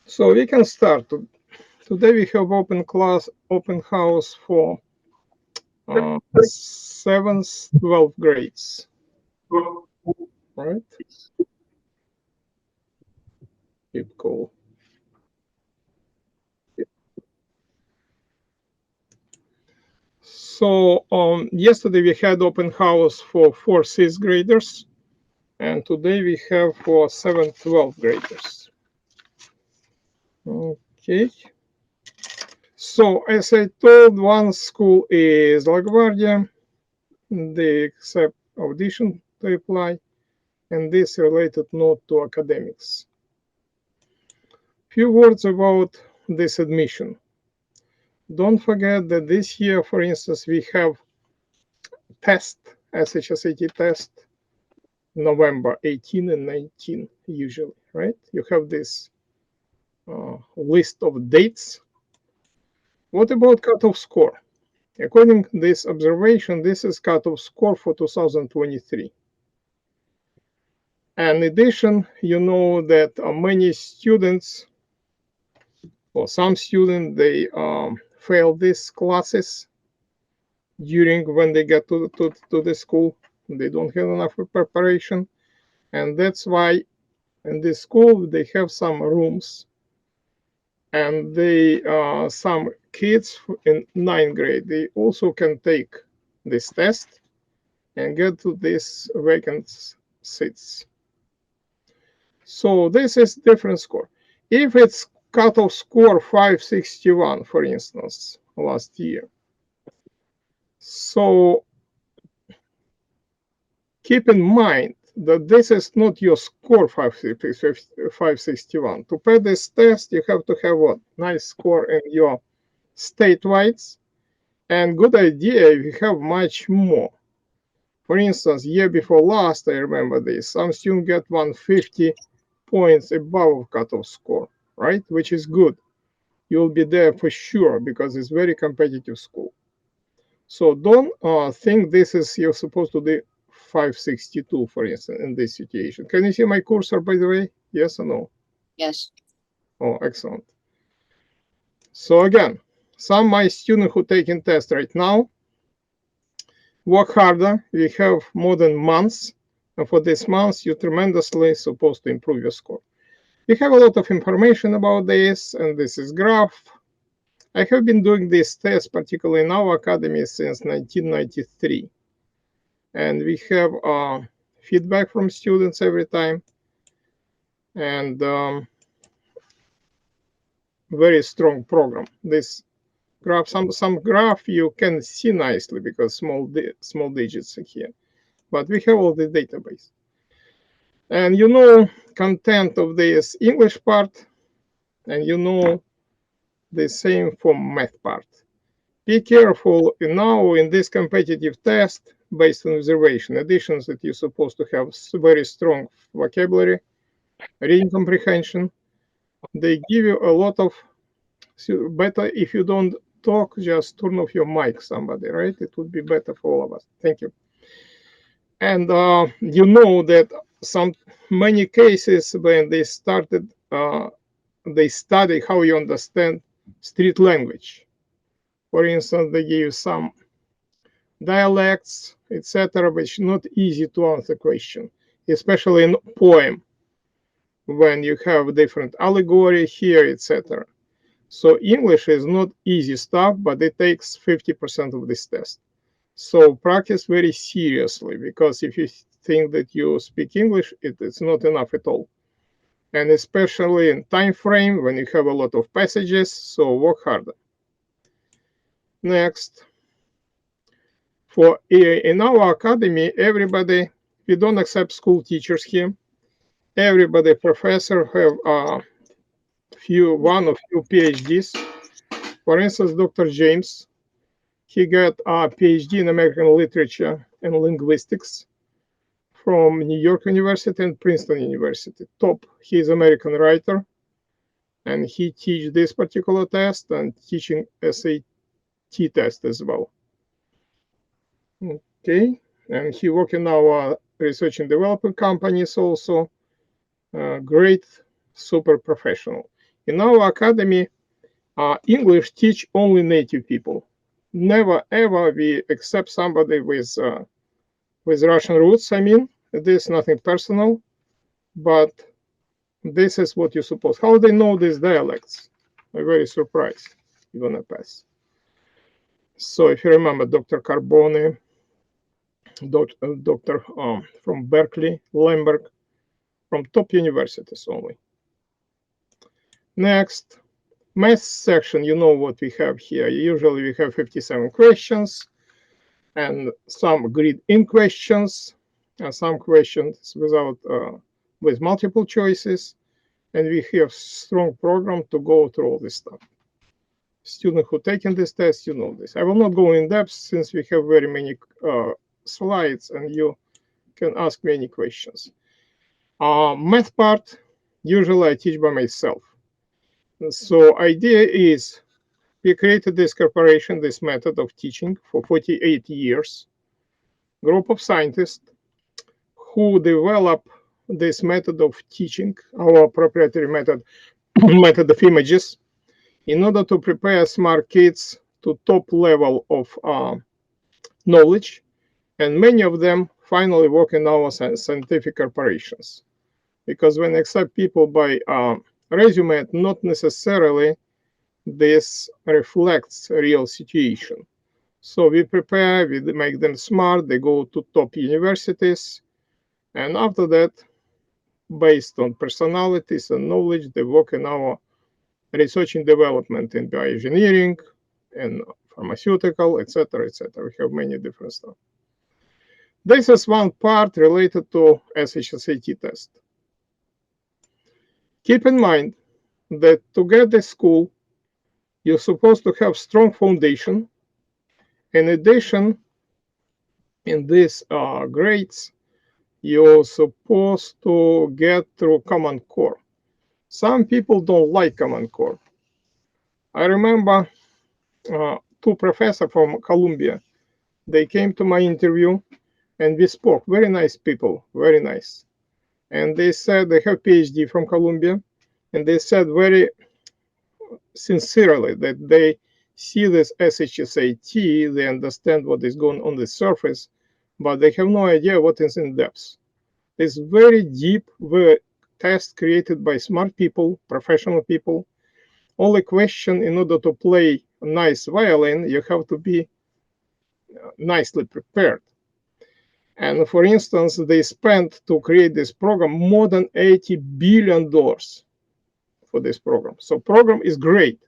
So we can start. Today we have open house for 7th, 12th grades, right? Keep cool. So yesterday we had open house for 4th, 6th graders, and today we have for 7th, 12th graders. Okay. So as I told, one school is LaGuardia. They accept audition to apply, and this related not to academics. Few words about this admission. Don't forget that this year, for instance, we have test, SHSAT test, November 18 and 19 usually, right? You have this list of dates. What about cutoff score? According to this observation, this is cutoff score for 2023. And in addition, you know that many students, or some students, they fail these classes during when they get to the school. They don't have enough preparation. And that's why in this school, they have some rooms. And they some kids in 9th grade, they also can take this test and get to these vacant seats. So this is different score. If it's cutoff score 561, for instance, last year, so keep in mind that this is not your score 561. To pass this test, you have to have what? Nice score in your statewide. And good idea if you have much more. For instance, year before last, I remember this, some students get 150 points above cutoff score, right? Which is good. You'll be there for sure because it's very competitive school. So don't think this is you're supposed to do 562, for instance, in this situation. Can you see my cursor, by the way? Yes or no? Yes. Oh, excellent. So again, some of my students who taking test right now, work harder. We have more than months. And for this month, you're tremendously supposed to improve your score. We have a lot of information about this, and this is graph. I have been doing this test, particularly in our academy, since 1993. And we have feedback from students every time. And very strong program. This graph, some graph you can see nicely because small digits here. But we have all the database. And you know content of this English part, and you know the same for math part. Be careful now in this competitive test based on observation. Additions that you're supposed to have very strong vocabulary, reading comprehension. They give you a lot of, better if you don't talk, just turn off your mic, somebody, right? It would be better for all of us. Thank you. And you know that many cases when they started, they study how you understand street language. For instance, they give some dialects, etc., which not easy to answer question, especially in poem, when you have different allegory here, etc. So English is not easy stuff, but it takes 50% of this test. So practice very seriously, because if you think that you speak English, it's not enough at all. And especially in time frame when you have a lot of passages, so work harder. Next. For in our academy, everybody, we don't accept school teachers here. Everybody professor have one or few PhDs. For instance, Dr. James, he got a PhD in American literature and linguistics from New York University and Princeton University. Top, he's American writer, and he teach this particular test and teaching SAT test as well. Okay, and he work in our research and development companies also. Great, super professional. In our academy, English teach only native people. Never ever we accept somebody with Russian roots. I mean, this is nothing personal, but this is what you suppose. How they know these dialects? I'm very surprised. You're gonna pass. So if you remember, Dr. Carbone, doctor from Berkeley, Lemberg, from top universities only. Next, math section, you know what we have here. Usually we have 57 questions and some grid-in questions, and some questions with multiple choices, and we have strong program to go through all this stuff. Students who taken this test, you know this. I will not go in depth since we have very many slides and you can ask many questions. Math part, usually I teach by myself. So idea is we created this corporation, this method of teaching for 48 years. Group of scientists who develop this method of teaching, our proprietary method, method of images, in order to prepare smart kids to top level of knowledge, and many of them finally work in our scientific corporations. Because when I accept people by resume, not necessarily this reflects real situation. So we prepare, we make them smart, they go to top universities, and after that, based on personalities and knowledge, they work in our research and development in bioengineering and pharmaceutical, etc., etc. We have many different stuff. This is one part related to SHSAT test. Keep in mind that to get this school, you're supposed to have strong foundation. In addition, in these grades, you're supposed to get through Common Core. Some people don't like Common Core. I remember two professors from Columbia. They came to my interview and we spoke. Very nice people, very nice. And they said they have PhD from Columbia, and they said very sincerely that they see this SHSAT, they understand what is going on the surface, but they have no idea what is in depth. It's very deep, very test created by smart people, professional people. Only question, in order to play a nice violin, you have to be nicely prepared. And for instance, they spent to create this program more than $80 billion for this program. So program is great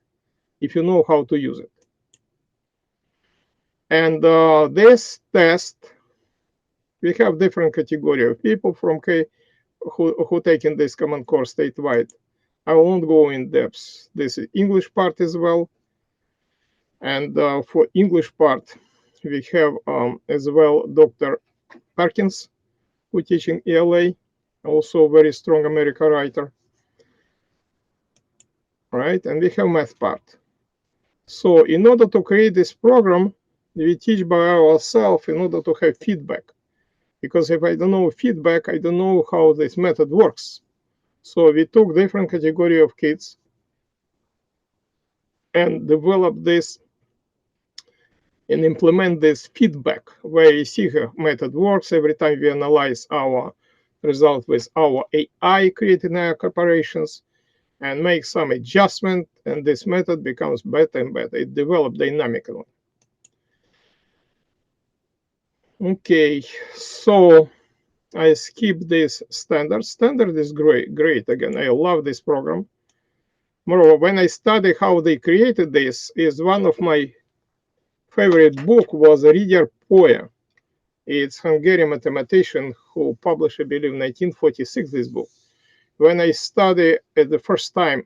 if you know how to use it. And this test, we have different category of people from who taken this Common Core statewide. I won't go in depth. This is English part as well. And for English part, we have as well Dr. Perkins, who teach in ELA, also very strong American writer. Right, and we have math part. So in order to create this program, we teach by ourselves in order to have feedback. Because if I don't know feedback, I don't know how this method works. So we took different category of kids and developed this and implement this feedback where you see how method works. Every time we analyze our result with our AI created in our corporations and make some adjustment, and this method becomes better and better. It develops dynamically. Okay, so I skip this standard. Standard is great. Again, I love this program. Moreover, when I study how they created this, is one of my favorite book was Reader Poe. It's Hungarian mathematician who published, I believe, in 1946 this book. When I study at the first time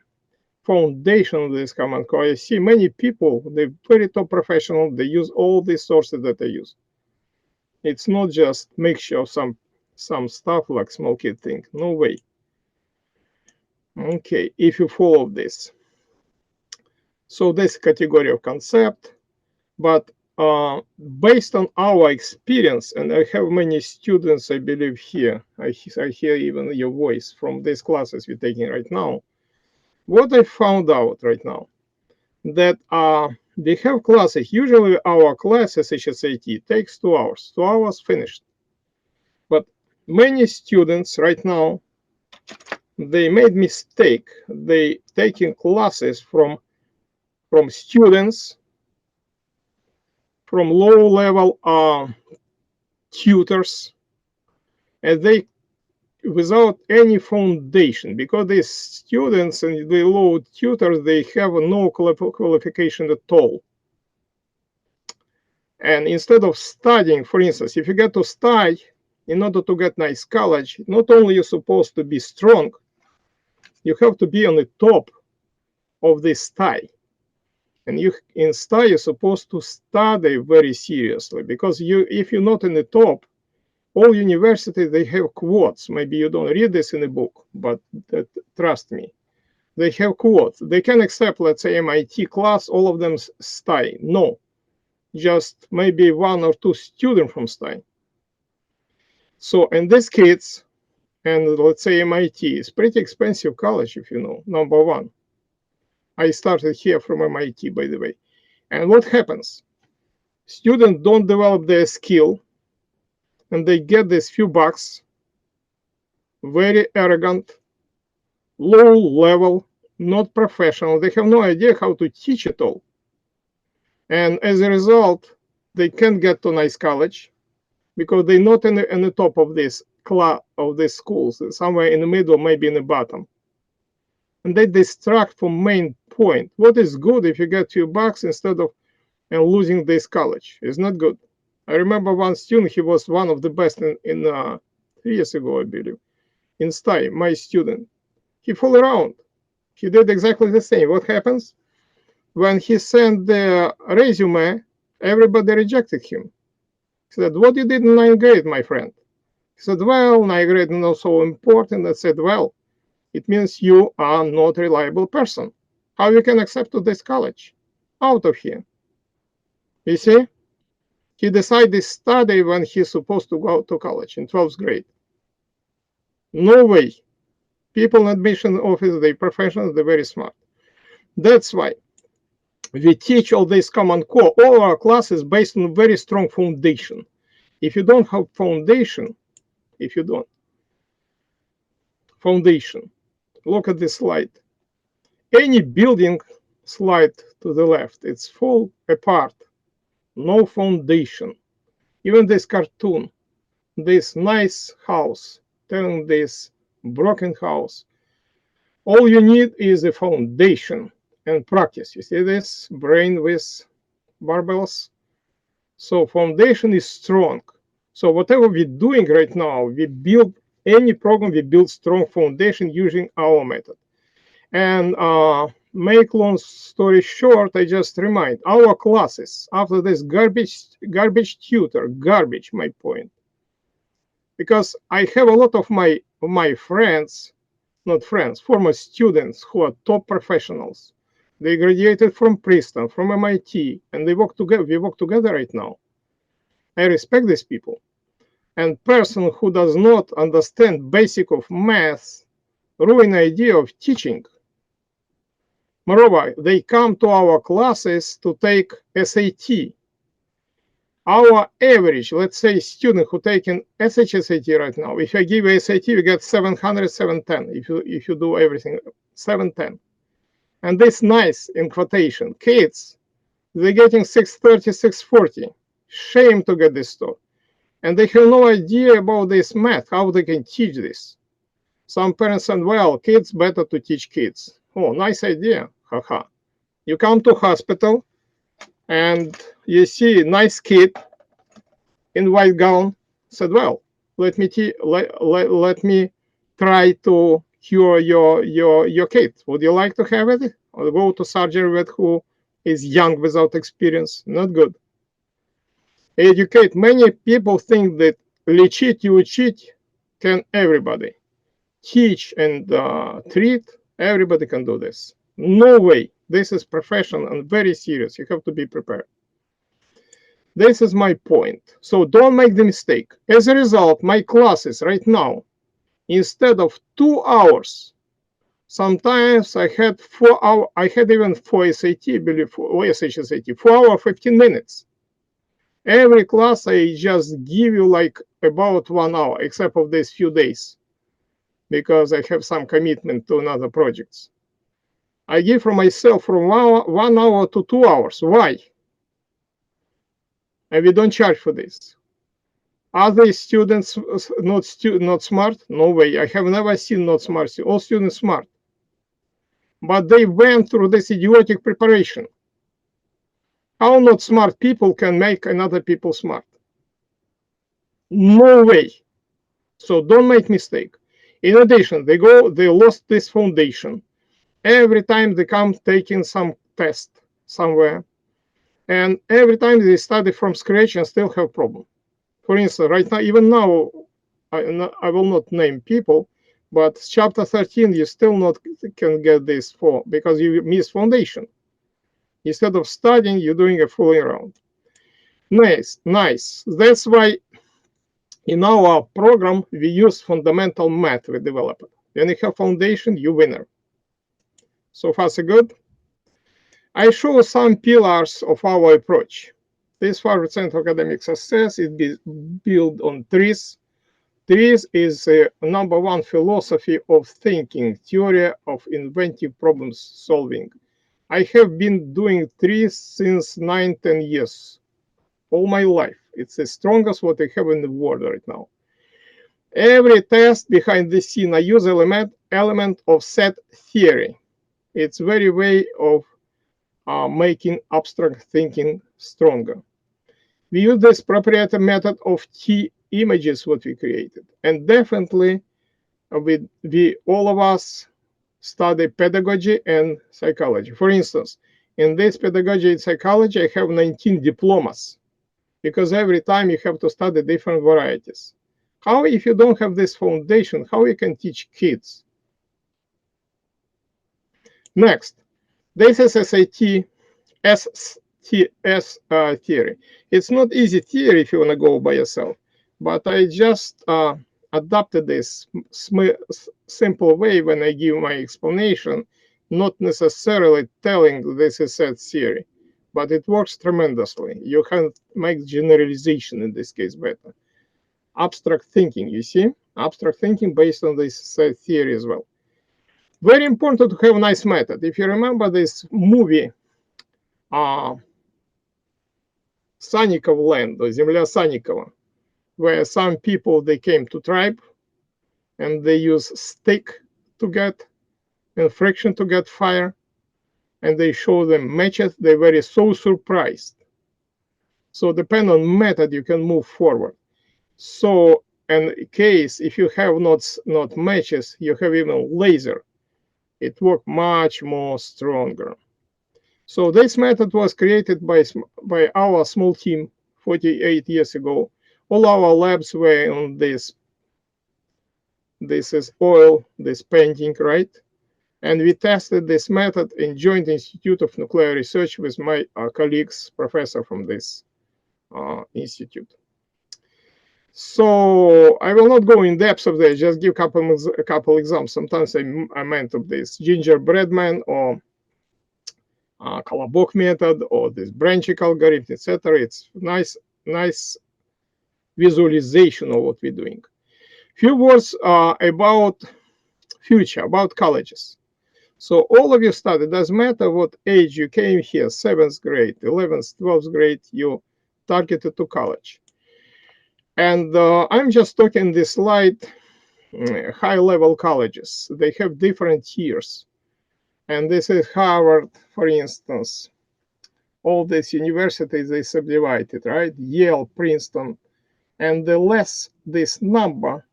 foundation of this Common Core, I see many people, they're very top professional, they use all these sources that I use. It's not just mixture of some stuff like small kid thing. No way. Okay, if you follow this. So this category of concept, but based on our experience, and I have many students, I believe here, I hear even your voice from these classes we're taking right now. what I found out right now, that they have classes. Usually our class SHSAT takes 2 hours. 2 hours finished. But many students right now, they made mistake. They taking classes from students, from low-level tutors, and they without any foundation, because these students and the low tutors, they have no qualification at all. And instead of studying, for instance, if you get to study in order to get nice college, not only you're supposed to be strong, you have to be on the top of this study. And you in study you're supposed to study very seriously, because if you're not in the top, all universities, they have quotes. Maybe you don't read this in a book, but trust me, they have quotes. They can accept, let's say, MIT class, all of them study. No, just maybe 1 or 2 students from study. So, and these kids, and let's say MIT is pretty expensive college, if you know, number one. I started here from MIT, by the way. And what happens? Students don't develop their skill, and they get these few bucks, very arrogant, low level, not professional. They have no idea how to teach at all. And as a result, they can't get to nice college because they're not in the top of this class of these schools, somewhere in the middle, maybe in the bottom. And they distract from main point. What is good if you get few bucks instead of losing this college? It's not good. I remember one student, he was one of the best in 3 years ago, I believe, in STI, my student. He fell around. He did exactly the same. What happens? When he sent the resume, everybody rejected him. He said, what you did in 9th grade, my friend? He said, well, 9th grade is not so important. I said, well, it means you are not a reliable person. How you can accept to this college? Out of here. You see? He decided to study when he's supposed to go to college in 12th grade. No way. People in admission office, they're professionals, they're very smart. That's why we teach all this common core. All our classes based on a very strong foundation. If you don't have foundation, foundation, look at this slide. Any building slide to the left, it's fall apart. No foundation. Even this cartoon, this nice house, telling this broken house. All you need is a foundation and practice. You see this brain with barbells? So foundation is strong. So whatever we're doing right now, we build any program, we build strong foundation using our method. And make long story short, I just remind our classes after this garbage tutor, garbage, my point. Because I have a lot of my friends, not friends, former students who are top professionals. They graduated from Princeton, from MIT, and they work together. We work together right now. I respect these people. And person who does not understand basic of math, ruin idea of teaching. Moreover, they come to our classes to take SAT. Our average, let's say, student who taking SHSAT right now, if I give you SAT, you get 700, 710. If you do everything, 710. And this nice, in quotation, kids, they're getting 630, 640. Shame to get this stuff. And they have no idea about this math, how they can teach this. Some parents said, well, kids, better to teach kids. Oh, nice idea. Haha. You come to hospital and you see a nice kid in white gown. Said, well, let me try to cure your kid. Would you like to have it? Or go to surgery with who is young without experience? Not good. Educate. Many people think that лечить и учить can everybody. Teach and treat, everybody can do this. No way. This is professional and very serious. You have to be prepared. This is my point. So don't make the mistake. As a result, my classes right now, instead of 2 hours, Sometimes I had 4 hours, I had even 4 SAT, believe, or SHSAT, 4 hours, 15 minutes. Every class I just give you like about 1 hour, except of these few days, because I have some commitment to another projects. I give for myself from 1 hour to 2 hours. Why? And we don't charge for this. Are the students not smart? No way. I have never seen not smart. All students smart. But they went through this idiotic preparation. How not smart people can make another people smart? No way. So don't make mistake. In addition, they lost this foundation. Every time they come taking some test somewhere, and every time they study from scratch and still have problem. For instance, right now, even now, I will not name people, but chapter 13 you still not can get this for, because you miss foundation. Instead of studying, you're doing a fooling around. Nice. That's why in our program we use fundamental math we developed. When you have foundation, you winner. So far so good. I show some pillars of our approach. This 5% of academic success is built on trees. Trees is number one philosophy of thinking, theory of inventive problem solving. I have been doing trees since 9-10 years, all my life. It's the strongest what I have in the world right now. Every test behind the scene, I use element of set theory. It's very way of making abstract thinking stronger. We use this proprietary method of T images what we created, and definitely we all of us study pedagogy and psychology. For instance, in this pedagogy and psychology, I have 19 diplomas, because every time you have to study different varieties. How, if you don't have this foundation, how you can teach kids? Next, this is SAT STS theory. It's not easy theory if you want to go by yourself, but I just adapted this simple way when I give my explanation, not necessarily telling this is a theory, but it works tremendously. You can make generalization in this case better. Abstract thinking, you see? Abstract thinking based on this theory as well. Very important to have a nice method. If you remember this movie, Санников land, or Земля Санникова, where some people, they came to tribe and they use stick to get and friction to get fire, and they show them matches. They were so surprised. So depending on method, you can move forward. So in case if you have not matches, you have even laser. It works much more stronger. So this method was created by our small team 48 years ago. All our labs were on this. This is oil, this painting, right? And we tested this method in Joint Institute of Nuclear Research with my colleagues, professor from this institute. So I will not go in depth of this, just give a couple examples. Sometimes I meant of this gingerbread man or Kolobok method or this branching algorithm, etc. It's nice visualization of what we're doing. Few words about future, about colleges. So all of you study, it doesn't matter what age you came here, 7th grade, 11th, 12th grade, you targeted to college. And I'm just talking this slide, high-level colleges. They have different tiers. And this is Harvard, for instance. All these universities, they subdivided, right? Yale, Princeton. And the less this number,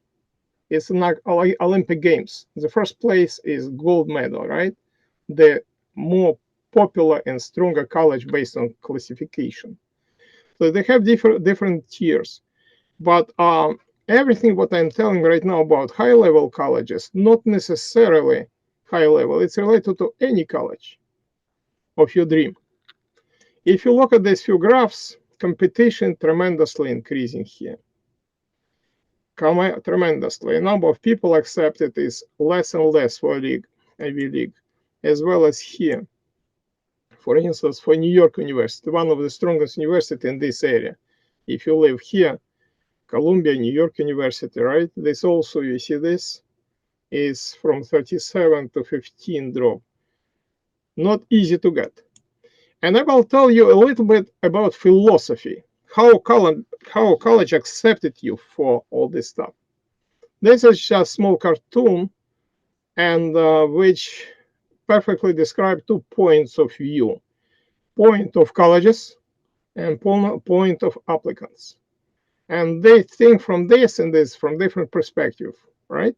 it's not Olympic Games. The first place is gold medal, right? The more popular and stronger college based on classification. So they have different tiers. But everything what I'm telling right now about high-level colleges, not necessarily high level. It's related to any college of your dream. If you look at these few graphs, competition tremendously increasing here. Tremendously. The number of people accepted is less and less for a league. Ivy League, as well as here. For instance, for New York University, one of the strongest universities in this area. If you live here, Columbia, New York University, right? This also, you see this, is from 37 to 15 drop. Not easy to get. And I will tell you a little bit about philosophy, how college accepted you for all this stuff. This is just a small cartoon, and which perfectly describes 2 points of view. Point of colleges and point of applicants. And they think from this and this from different perspectives, right?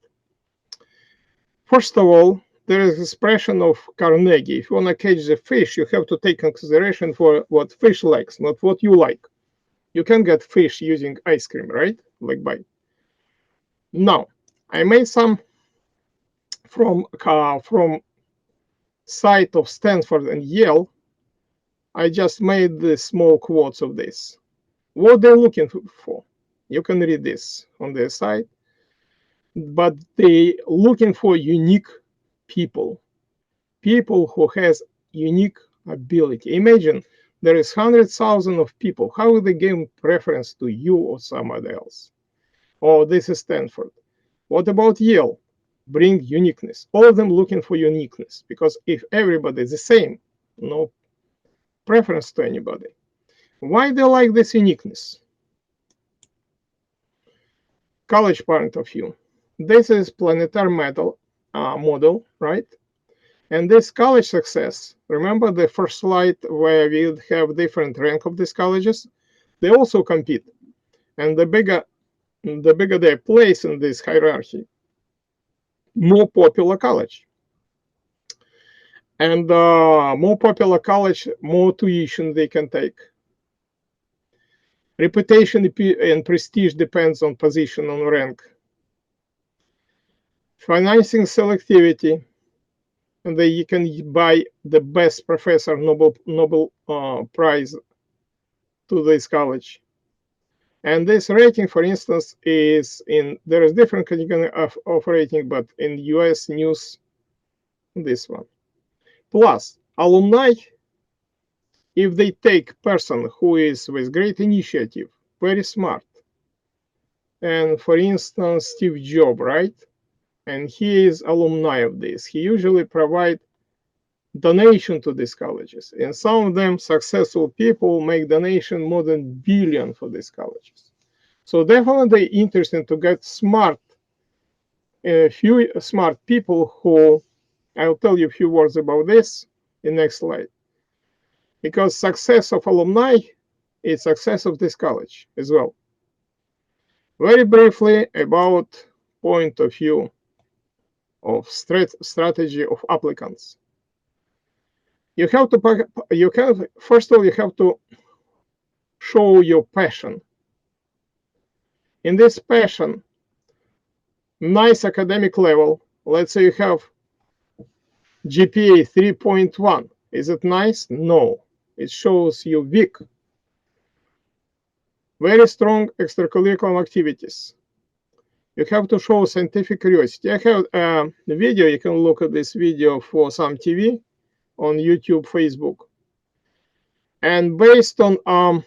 First of all, there is expression of Carnegie. If you want to catch the fish, you have to take consideration for what fish likes, not what you like. You can get fish using ice cream, right? Like bite. Now, I made some from site of Stanford and Yale. I just made the small quotes of this. What they're looking for. You can read this on their site. But they looking for unique people who has unique ability. Imagine there is 100,000 of people. How will they give preference to you or somebody else? Oh, this is Stanford. What about Yale? Bring uniqueness. All of them looking for uniqueness, because if everybody is the same, no preference to anybody. Why they like this uniqueness? College point of view. This is planetary model, right? And this college success, remember the first slide where we have different rank of these colleges? They also compete. And the bigger they place in this hierarchy, more popular college. And more popular college, more tuition they can take. Reputation and prestige depends on position on rank. Financing selectivity, and you can buy the best professor Nobel Prize to this college. And this rating, for instance, is there is different category of rating, but in US News, this one. Plus, alumni, if they take person who is with great initiative, very smart, and for instance, Steve Jobs, right? And he is alumni of this. He usually provide donation to these colleges. And some of them, successful people, make donation more than billion for these colleges. So definitely interesting to get smart, a few smart people who, I'll tell you a few words about this in next slide. Because success of alumni is success of this college as well. Very briefly about point of view of strategy of applicants. You have to, first of all, you have to show your passion. In this passion, nice academic level, let's say you have GPA 3.1. Is it nice? No. It shows you weak. Very strong extracurricular activities. You have to show scientific curiosity. I have the video. You can look at this video for some TV on YouTube, Facebook. And based on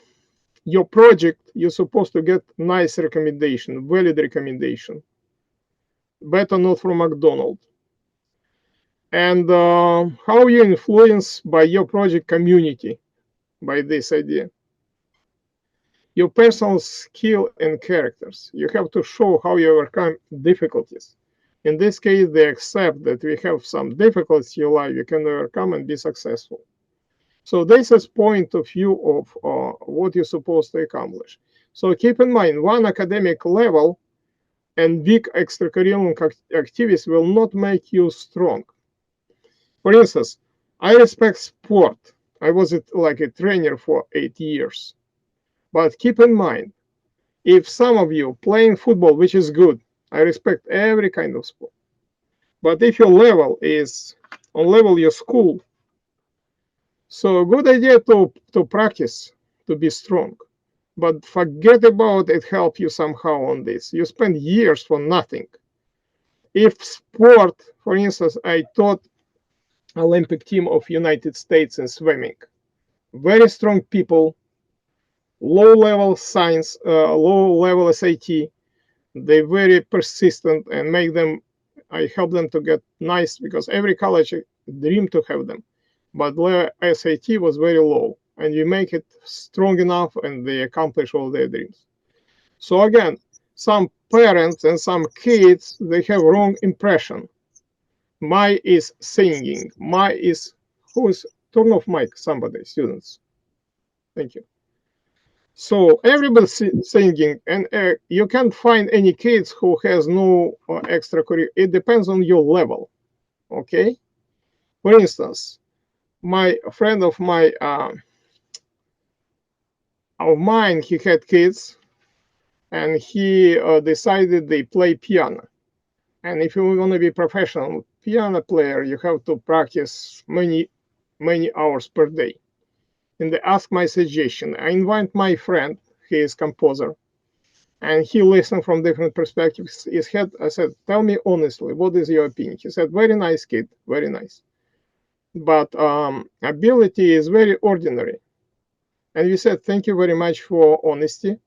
your project, you're supposed to get nice recommendation, valid recommendation. Better not from McDonald's. And how you influence by your project community, by this idea. Your personal skill and characters. You have to show how you overcome difficulties. In this case, they accept that we have some difficulties in your life, you can overcome and be successful. So this is point of view of what you're supposed to accomplish. So keep in mind, one academic level and big extracurricular activities will not make you strong. For instance, I respect sport. I was like a trainer for 8 years. But keep in mind, if some of you playing football, which is good, I respect every kind of sport. But if your level is on level your school, so a good idea to practice, to be strong. But forget about it help you somehow on this. You spend years for nothing. If sport, for instance, I taught Olympic team of United States in swimming, very strong people, low-level science, low-level SAT. They're very persistent and make them. I help them to get nice because every college dream to have them, but their SAT was very low, and you make it strong enough, and they accomplish all their dreams. So again, some parents and some kids, they have wrong impression. My is singing. My is who's turn off mic? Somebody, students. Thank you. So everybody's singing, and you can't find any kids who has no extracurricular. It depends on your level. Okay. For instance, my friend of mine, he had kids, and he decided they play piano. And if you want to be professional piano player, you have to practice many hours per day. And they asked my suggestion. I invite my friend, he is composer, and he listened from different perspectives. I said, tell me honestly, what is your opinion? He said, very nice kid, very nice. But ability is very ordinary. And we said, thank you very much for honesty.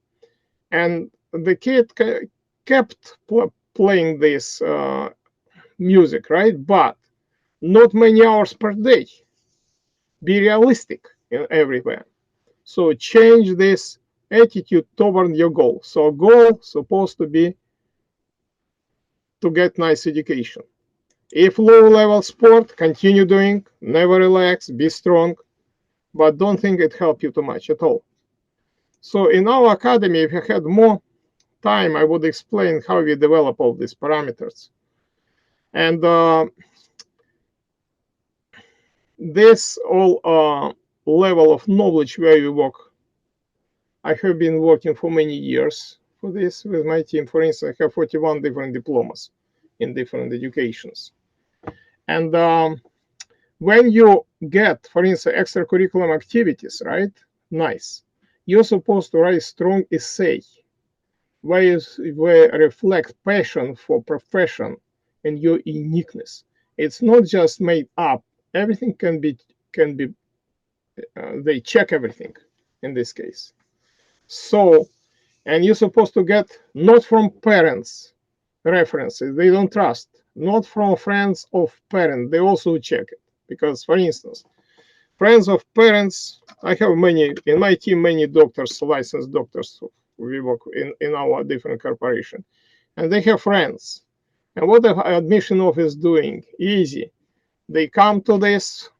And the kid kept playing this music, right? But not many hours per day. Be realistic everywhere. So change this attitude toward your goal. So goal supposed to be to get nice education. If low-level sport, continue doing, never relax, be strong, but don't think it helped you too much at all. So in our academy, if I had more time, I would explain how we develop all these parameters. And this all level of knowledge where we work, I have been working for many years for this with my team. For instance, I have 41 different diplomas in different educations. And when you get, for instance, extracurricular activities, right? Nice. You're supposed to write strong essay where reflect passion for profession and your uniqueness. It's not just made up. Everything can be they check everything in this case. So, and you're supposed to get not from parents references, they don't trust, not from friends of parents, they also check it. Because, for instance, friends of parents, I have many, in my team, many doctors, licensed doctors, we work in our different corporation, and they have friends. And what the admission office doing? Easy. They come to this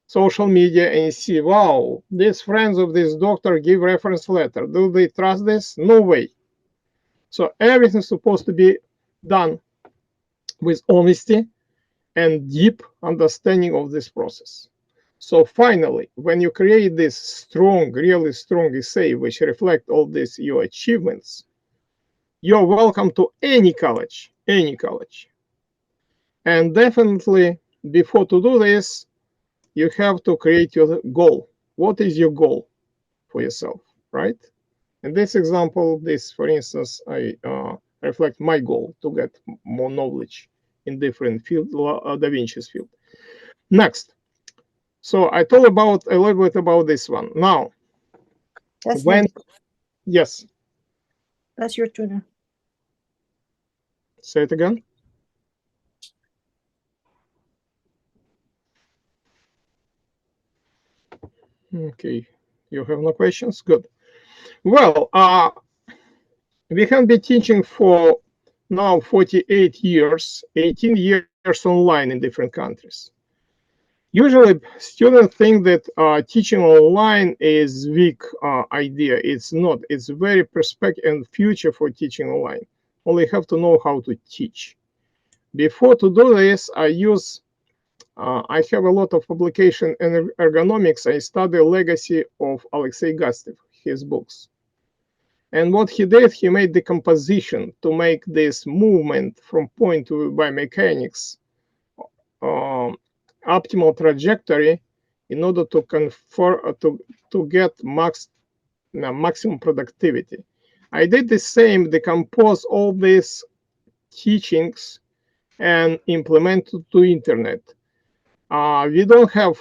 social media and see, wow, these friends of this doctor give reference letter. Do they trust this? No way. So everything's supposed to be done with honesty and deep understanding of this process. So finally, when you create this strong, really strong essay, which reflect all these your achievements, you're welcome to any college. And definitely, before to do this, you have to create your goal. What is your goal for yourself, right? In this example, for instance, I reflect my goal to get more knowledge in different field, Da Vinci's field. Next. So I told about a little bit about this one. Now, yes. That's your turn. Say it again. Okay, you have no questions? Good. Well, we have been teaching for now 48 years, 18 years online in different countries. Usually, students think that teaching online is weak idea. It's not. It's very perspective and future for teaching online. Only have to know how to teach. Before to do this, I have a lot of publication in ergonomics. I study legacy of Alexei Gastev, his books. And what he did, he made decomposition to make this movement from point to biomechanics optimal trajectory in order to get maximum productivity. I did the same, decompose all these teachings and implement to internet. We don't have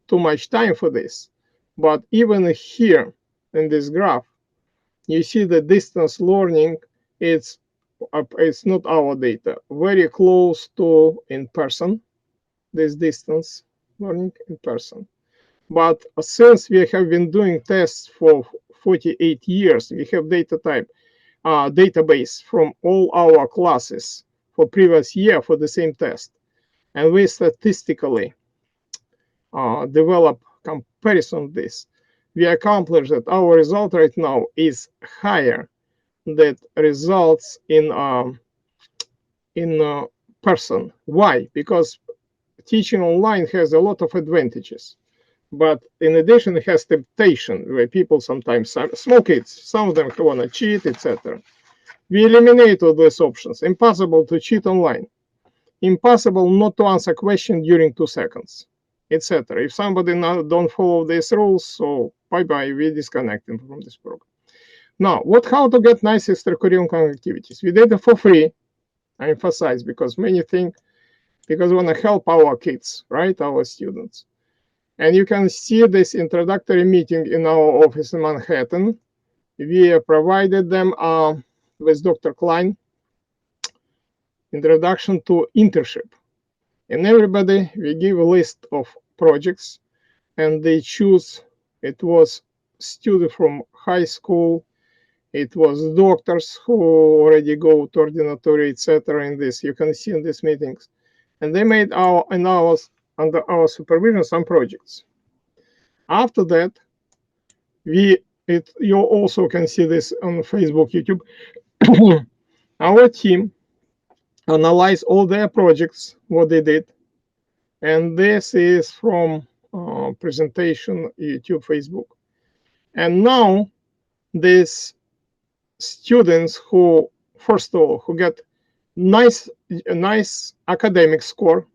too much time for this, but even here in this graph, you see the distance learning, it's not our data, very close to in person, this distance learning in person. But since we have been doing tests for 48 years, we have data type database from all our classes for previous year for the same test. And we statistically develop comparison of this. We accomplish that our result right now is higher than results in person. Why? Because teaching online has a lot of advantages. But in addition, it has temptation where people sometimes, small kids, some of them want to cheat, etc. We eliminate all these options. Impossible to cheat online. Impossible not to answer a question during 2 seconds, etc. If somebody don't follow these rules, so bye-bye, we disconnect them from this program. Now, how to get nice extracurricular activities? We did it for free, I emphasize, because many think, because we want to help our kids, right, our students. And you can see this introductory meeting in our office in Manhattan. We provided them with Dr. Klein, introduction to internship. And everybody, we give a list of projects, and they choose. It was students from high school, it was doctors who already go to ordinatory, etc. in this. You can see in these meetings. And they made under our supervision some projects. After that, you also can see this on Facebook, YouTube. Our team analyzed all their projects, what they did, and this is from presentation, YouTube, Facebook. And now these students who, first of all, who get a nice academic score.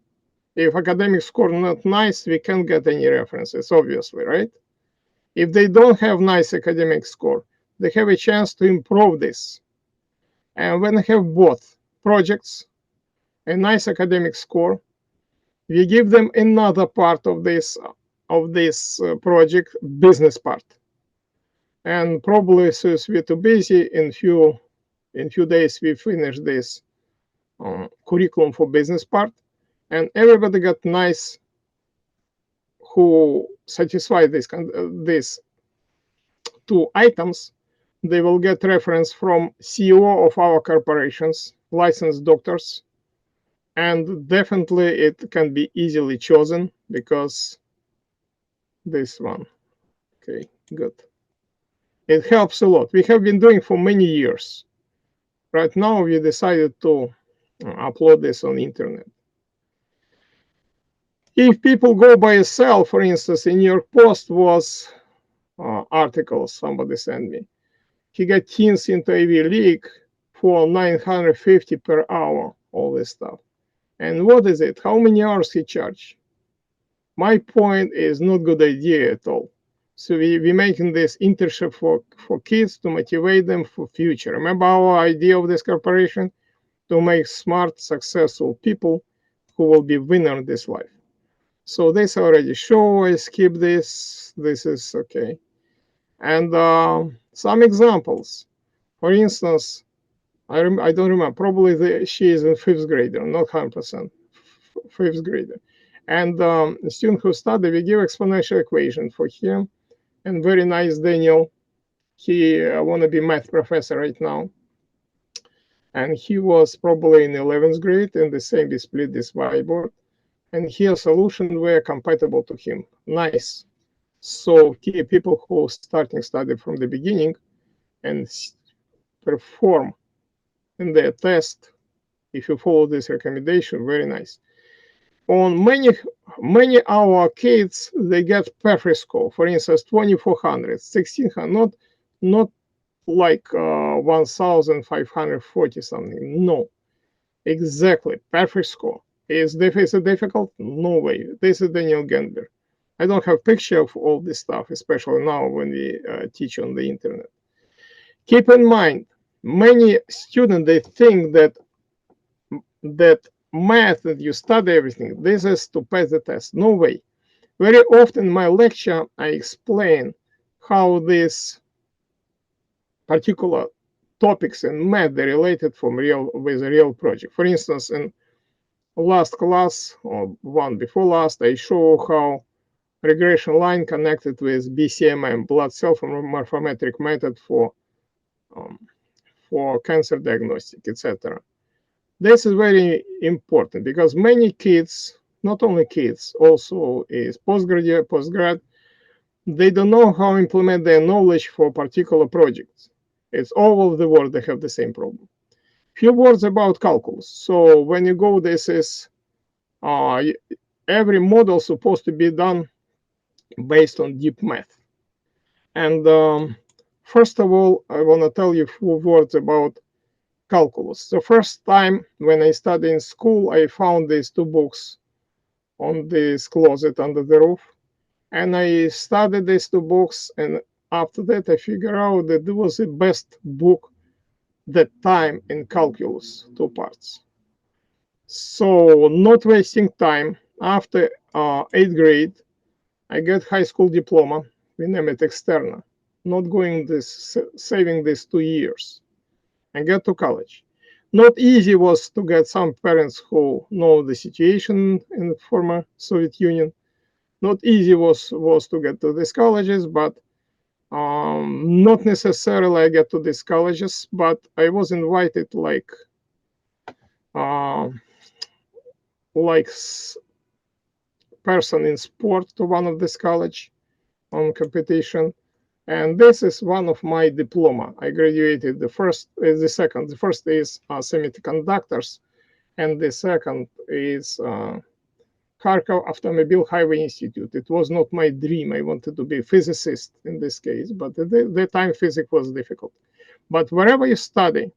If academic score not nice, we can't get any references, obviously, right? If they don't have nice academic score, they have a chance to improve this. And when they have both projects, a nice academic score, we give them another part of this project, business part. And probably since we're too busy, in few days we finish this curriculum for business part, and everybody got nice who satisfy these 2 items. They will get reference from CEO of our corporations, licensed doctors, and definitely it can be easily chosen because this one. Okay, good. It helps a lot. We have been doing for many years. Right now we decided to upload this on internet. If people go by yourself, for instance, in New York Post was articles somebody sent me. He got teens into Ivy League for $950 per hour, all this stuff. And what is it? How many hours he charged? My point is not good idea at all. So we're making this internship for kids to motivate them for future. Remember our idea of this corporation? To make smart, successful people who will be winner in this life. So this already show, I skip this. This is okay. And some examples. For instance, I don't remember, probably she is in 5th grader, not 100%, 5th grader. And the student who studied, we give exponential equation for him. And very nice, Daniel. He want to be math professor right now. And he was probably in 11th grade, and the same, we split this whiteboard. And here solutions were compatible to him. Nice. So people who starting study from the beginning and perform in their test, if you follow this recommendation, very nice. On many our kids, they get perfect score. For instance, 2400, 1600, not like 1540 something. No, exactly perfect score. Is it difficult? No way. This is Daniel Genber. I don't have picture of all this stuff, especially now when we teach on the internet. Keep in mind, many students, they think that math and you study everything. This is to pass the test. No way. Very often in my lecture, I explain how these particular topics in math are related with a real project. For instance, in last class or one before last, I show how regression line connected with BCMM, blood cell morphometric method for cancer diagnostic, etc. This is very important because many kids, not only kids, also is postgrad, they don't know how to implement their knowledge for particular projects. It's all over the world they have the same problem. Few words about calculus. So when you go, this is every model supposed to be done based on deep math. And first of all, I want to tell you a few words about calculus. The first time when I studied in school, I found these two books on this closet under the roof. And I studied these two books. And after that, I figured out that it was the best book that time in calculus, 2 parts. So not wasting time, after 8th grade, I get high school diploma. We name it externa. Not going this, saving these 2 years and get to college. Not easy was to get some parents who know the situation in the former Soviet Union. Not easy was to get to these colleges, but not necessarily I get to these colleges, but I was invited like person in sport to one of this college on competition. And this is one of my diploma. I graduated the first is semiconductors, and the second is Kharkov Automobile Highway Institute. It was not my dream. I wanted to be a physicist in this case, but at the time physics was difficult. But wherever you study,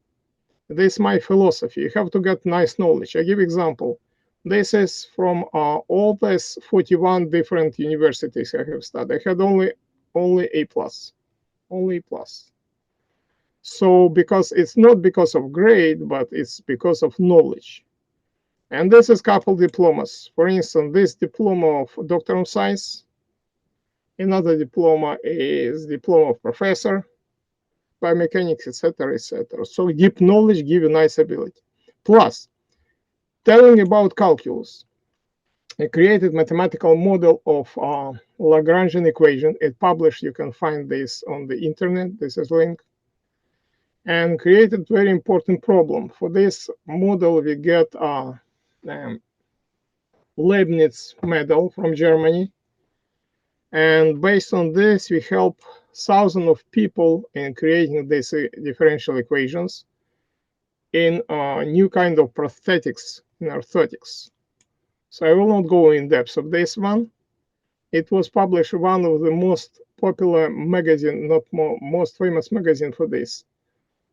this is my philosophy. You have to get nice knowledge. I give example. This is from all these 41 different universities I have studied. I had only A+, only A+. So because it's not because of grade, but it's because of knowledge. And this is couple diplomas. For instance, this diploma of Doctor of Science. Another diploma is diploma of professor, biomechanics, etc., etc. So deep knowledge gives you nice ability. Plus, telling about calculus. I created mathematical model of Lagrangian equation. It published, you can find this on the internet. This is link. And created very important problem. For this model, we get Leibniz medal from Germany. And based on this, we help thousands of people in creating these differential equations in a new kind of prosthetics, in orthotics. So I will not go in depth of this one. It was published one of the most popular magazine, not most famous magazine for this,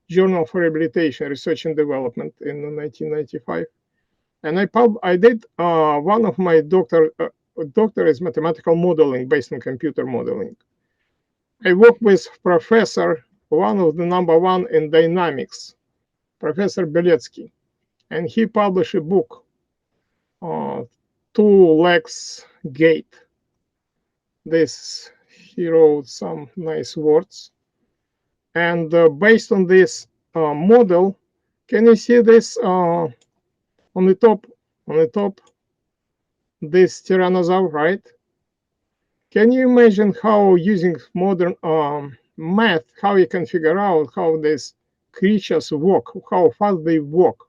Journal for Rehabilitation, Research and Development in 1995. And I did one of my doctor is mathematical modeling based on computer modeling. I worked with professor, one of the #1 in dynamics, Professor Beletsky, and he published a book, Two Legs Gate. This, he wrote some nice words. And based on this model, can you see this on the top? On the top, this tyrannosaur, right? Can you imagine how using modern math, how you can figure out how these creatures walk, how fast they walk?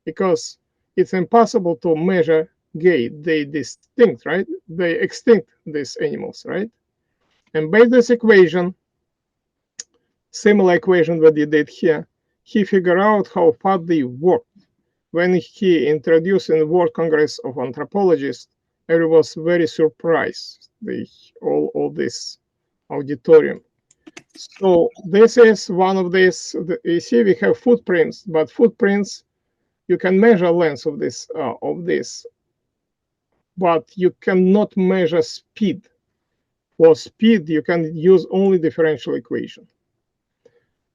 Because it's impossible to measure gait. They distinct, right? They extinct these animals, right? And by this equation, similar equation that he did here, he figured out how fast they walk. When he introduced in the World Congress of Anthropologists, everyone was very surprised. All this auditorium. So this is one of these. You see, we have footprints, but footprints you can measure length of this, but you cannot measure speed. For speed, you can use only differential equation.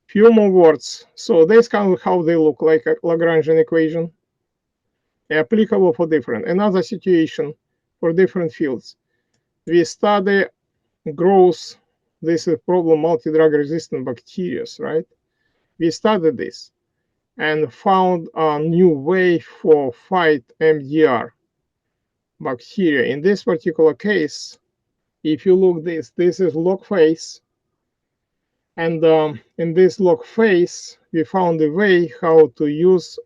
Few more words. So this kind of how they look like a Lagrangian equation. applicable for different. Another situation for different fields. We study growth. This is problem multi-drug resistant bacteria, right? We studied this and found a new way for fight MDR bacteria. In this particular case, if you look this is log phase. And in this log phase, we found a way how to use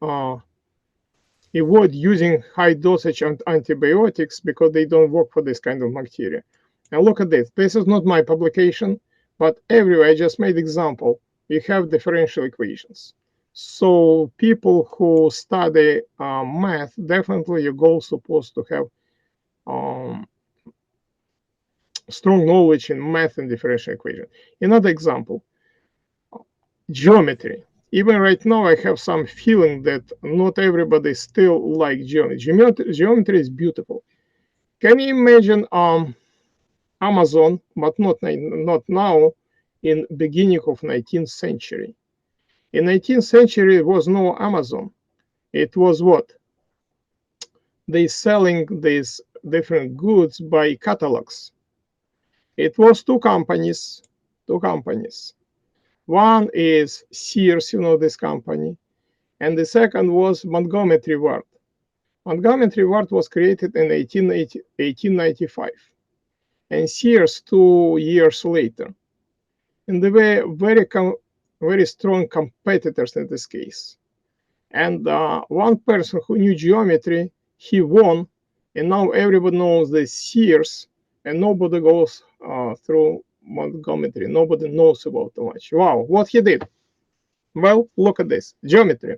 avoid using high dosage antibiotics because they don't work for this kind of bacteria. And look at this. This is not my publication, but everywhere I just made example. You have differential equations. So people who study math, definitely your goal is supposed to have strong knowledge in math and differential equation. Another example, geometry. Even right now, I have some feeling that not everybody still like geometry. Geometry is beautiful. Can you imagine Amazon, but not now, in beginning of 19th century? In 19th century, it was no Amazon. It was what? They selling these different goods by catalogs. It was two companies. One is Sears, you know this company, and the second was Montgomery Ward. Montgomery Ward was created in 1895, and Sears 2 years later. And they were very strong competitors in this case. And one person who knew geometry, he won, and now everybody knows the Sears, and nobody goes through Montgomery. Nobody knows about too much. Wow, what he did? Well, look at this, geometry.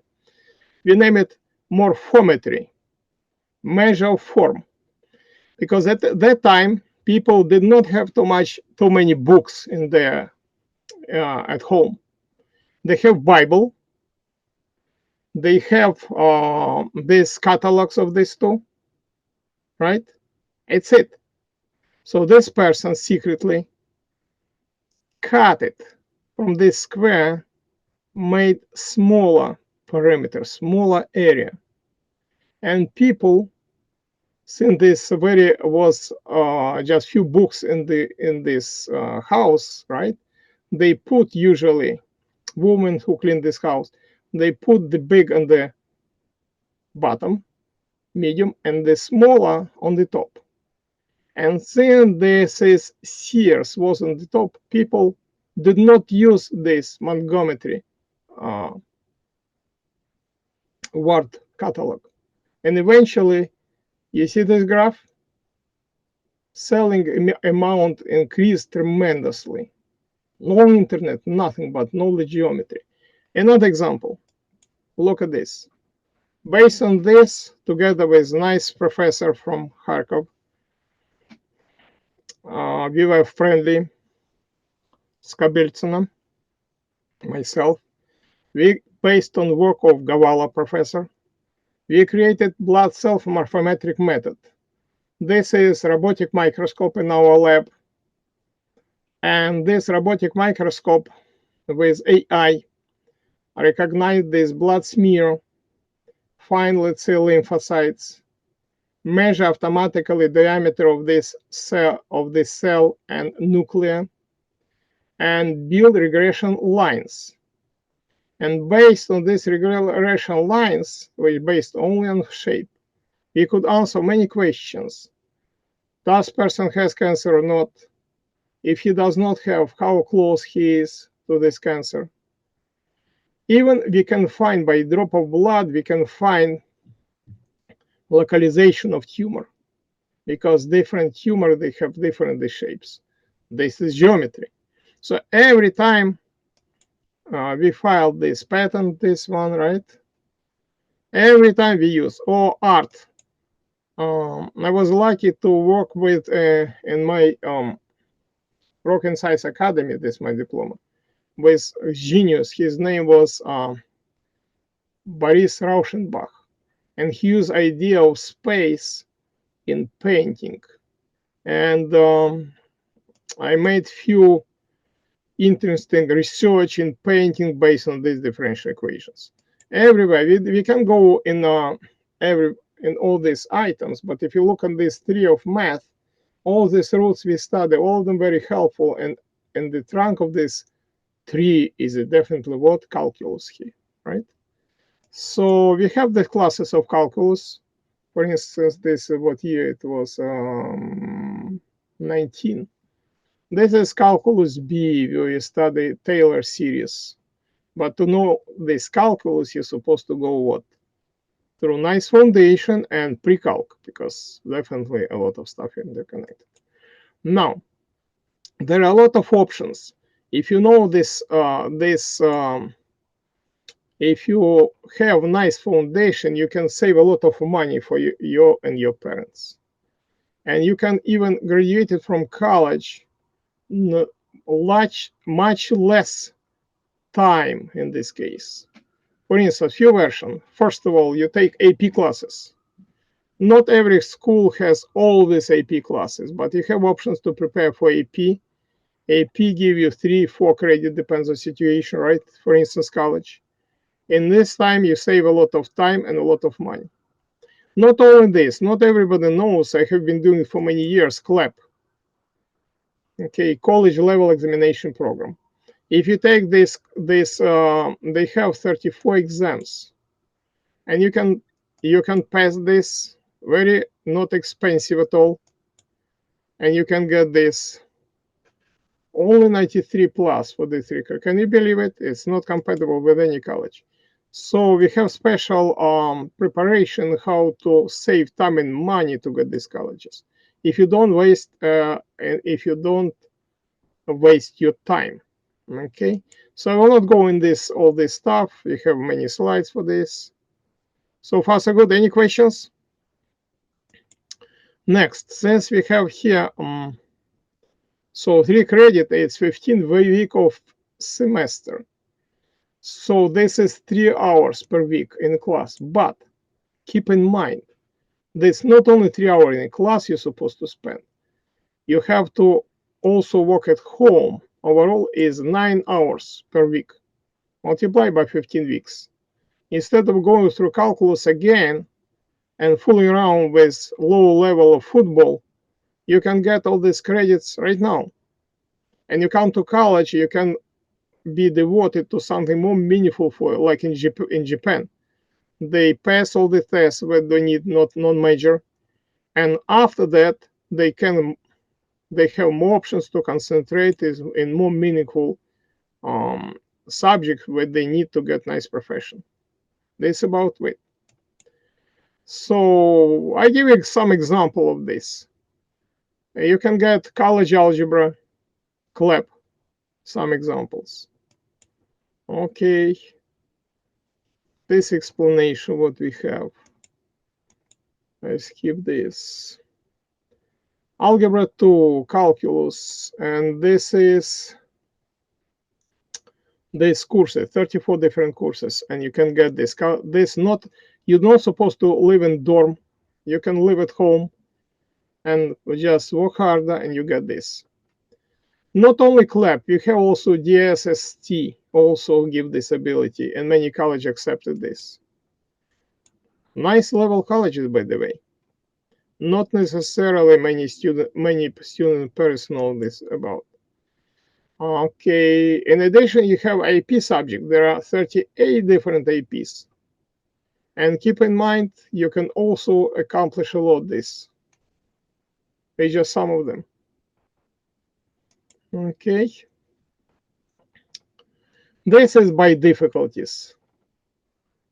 We name it morphometry, measure of form, because at that time people did not have too many books in their at home. They have Bible. They have these catalogs of these two, right? It's it. So this person secretly cut it from this square, made smaller perimeter, smaller area. And people, since this was just few books in this house, right? They put usually women who clean this house, they put the big on the bottom, medium, and the smaller on the top. And since this is Sears was on the top, people did not use this Montgomery Ward catalog. And eventually, you see this graph? Selling amount increased tremendously. No internet, nothing but knowledge geometry. Another example, look at this. Based on this, together with nice professor from Kharkov, we were friendly, Skabeltsina, myself. We, based on work of Gavala professor, we created blood self-morphometric method. This is robotic microscope in our lab. And this robotic microscope with AI recognize this blood smear, find, let's say, lymphocytes, measure automatically diameter of this cell and nucleus, and build regression lines. And based on these regression lines, which based only on shape, we could answer many questions. Does person has cancer or not? If he does not have, how close he is to this cancer? Even we can find by drop of blood, we can find localization of tumor, because different tumor, they have different shapes. This is geometry. So every time we filed this patent, this one, right? Every time we use art. I was lucky to work with in my Rock Science Academy, this is my diploma, with genius. His name was Boris Rauschenbach, and he used idea of space in painting. And I made few interesting research in painting based on these differential equations. Everywhere we can go in in all these items, but if you look at these three of math, all these roots we study, all of them very helpful, and the trunk of this tree is definitely what? Calculus here, right? So we have the classes of calculus. For instance, this what year it was, 19. This is calculus B, where you study Taylor series. But to know this calculus, you're supposed to go what? Through nice foundation and pre-calc, because definitely a lot of stuff interconnected. Now, there are a lot of options. If you know this, if you have nice foundation, you can save a lot of money for you and your parents. And you can even graduate it from college much less time in this case. For instance, few versions. First of all, you take AP classes. Not every school has all these AP classes, but you have options to prepare for AP. AP give you 3-4 credit, depends on situation, right? For instance, college. In this time, you save a lot of time and a lot of money. Not only this, not everybody knows, I have been doing for many years, CLEP. Okay, college level examination program. If you take this, they have 34 exams, and you can pass this, very not expensive at all, and you can get this only 93 plus for this record. Can you believe it? It's not compatible with any college. So we have special preparation how to save time and money to get these colleges. If you don't waste your time. Okay, so I will not go in all this stuff. We have many slides for this. So far so good. Any questions? Next, since we have here so 3 credit, it's 15 week of semester. So this is 3 hours per week in class. But keep in mind, there's not only 3 hours in class you're supposed to spend. You have to also work at home. Overall is 9 hours per week, multiplied by 15 weeks. Instead of going through calculus again and fooling around with low level of football, you can get all these credits right now. And you come to college, you can be devoted to something more meaningful for you, like in Japan. They pass all the tests where they need not non-major, and after that they have more options to concentrate in more meaningful subjects where they need to get nice profession. This about it. So I give you some example of this. You can get college algebra, CLEP, some examples. Okay, this explanation what we have. I skip this. Algebra 2, calculus, and this is this courses, 34 different courses, and you can get this. You're not supposed to live in dorm. You can live at home and just work harder, and you get this. Not only CLEP, you have also DSST, also give this ability, and many colleges accepted this. Nice level colleges, by the way. Not necessarily many student parents know this about. Okay, in addition, you have AP subject. There are 38 different APs. And keep in mind, you can also accomplish a lot this. These are some of them. Okay. This is by difficulties.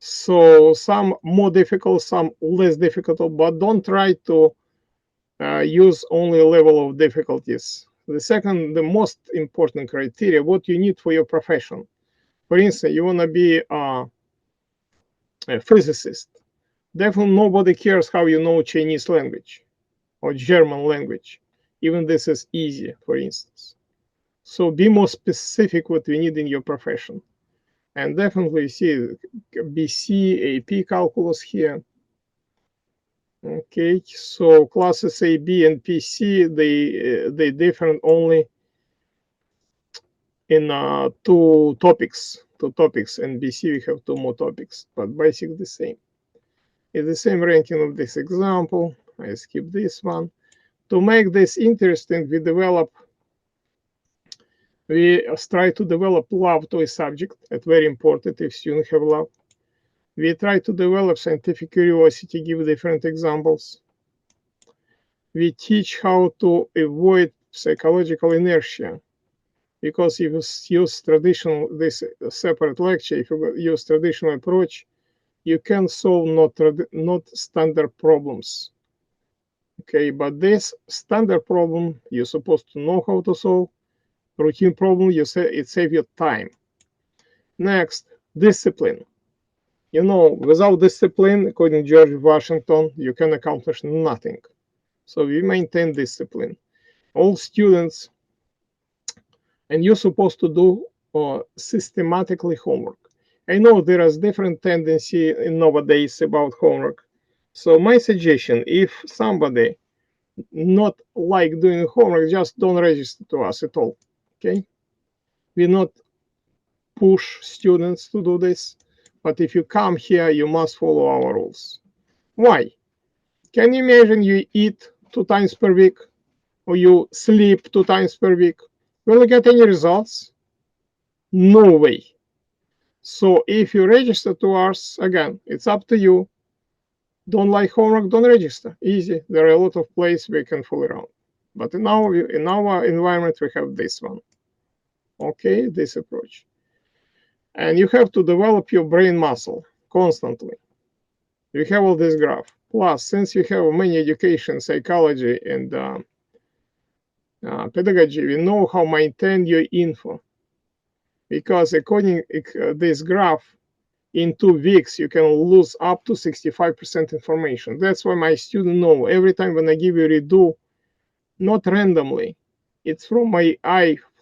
So some more difficult, some less difficult, but don't try to use only a level of difficulties. The most important criteria, what you need for your profession. For instance, you want to be a physicist. Definitely nobody cares how you know Chinese language or German language. Even this is easy, for instance. So be more specific what you need in your profession. And definitely see BC, AP calculus here. Okay, so classes A, B, and PC, they differ only in two topics. And BC we have 2 more topics, but basically the same. It's the same ranking of this example. I skip this one. To make this interesting, we try to develop love to a subject. It's very important if students have love. We try to develop scientific curiosity, give different examples. We teach how to avoid psychological inertia, because if you use this separate lecture, if you use traditional approach, you can solve not standard problems. Okay, but this standard problem, you're supposed to know how to solve. Routine problem, it saves you time. Next, discipline. You know, without discipline, according to George Washington, you can accomplish nothing. So we maintain discipline. All students, and you're supposed to do systematically homework. I know there is different tendency nowadays about homework. So my suggestion, if somebody not like doing homework, just don't register to us at all. Okay? We not push students to do this, but if you come here, you must follow our rules. Why? Can you imagine you eat 2 times per week, or you sleep 2 times per week? Will you get any results? No way. So if you register to us, again, it's up to you. Don't like homework, don't register. Easy. There are a lot of places we can fool around. But in our environment, we have this one. Okay, this approach. And you have to develop your brain muscle constantly. You have all this graph. Plus, since you have many education, psychology, and pedagogy, we know how to maintain your info. Because according to this graph, in 2 weeks, you can lose up to 65% information. That's why my students know every time when I give you redo, not randomly, it's from my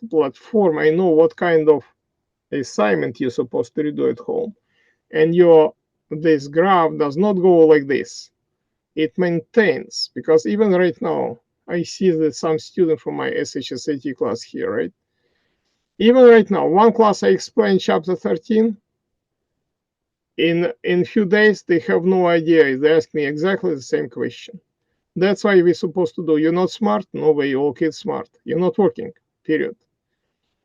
platform. I know what kind of assignment you're supposed to redo at home. And this graph does not go like this. It maintains, because even right now, I see that some student from my SHSAT class here, right? Even right now, one class I explained chapter 13. In few days, they have no idea. They ask me exactly the same question. That's why we're supposed to do. You're not smart? No way, all kids smart. You're not working, period.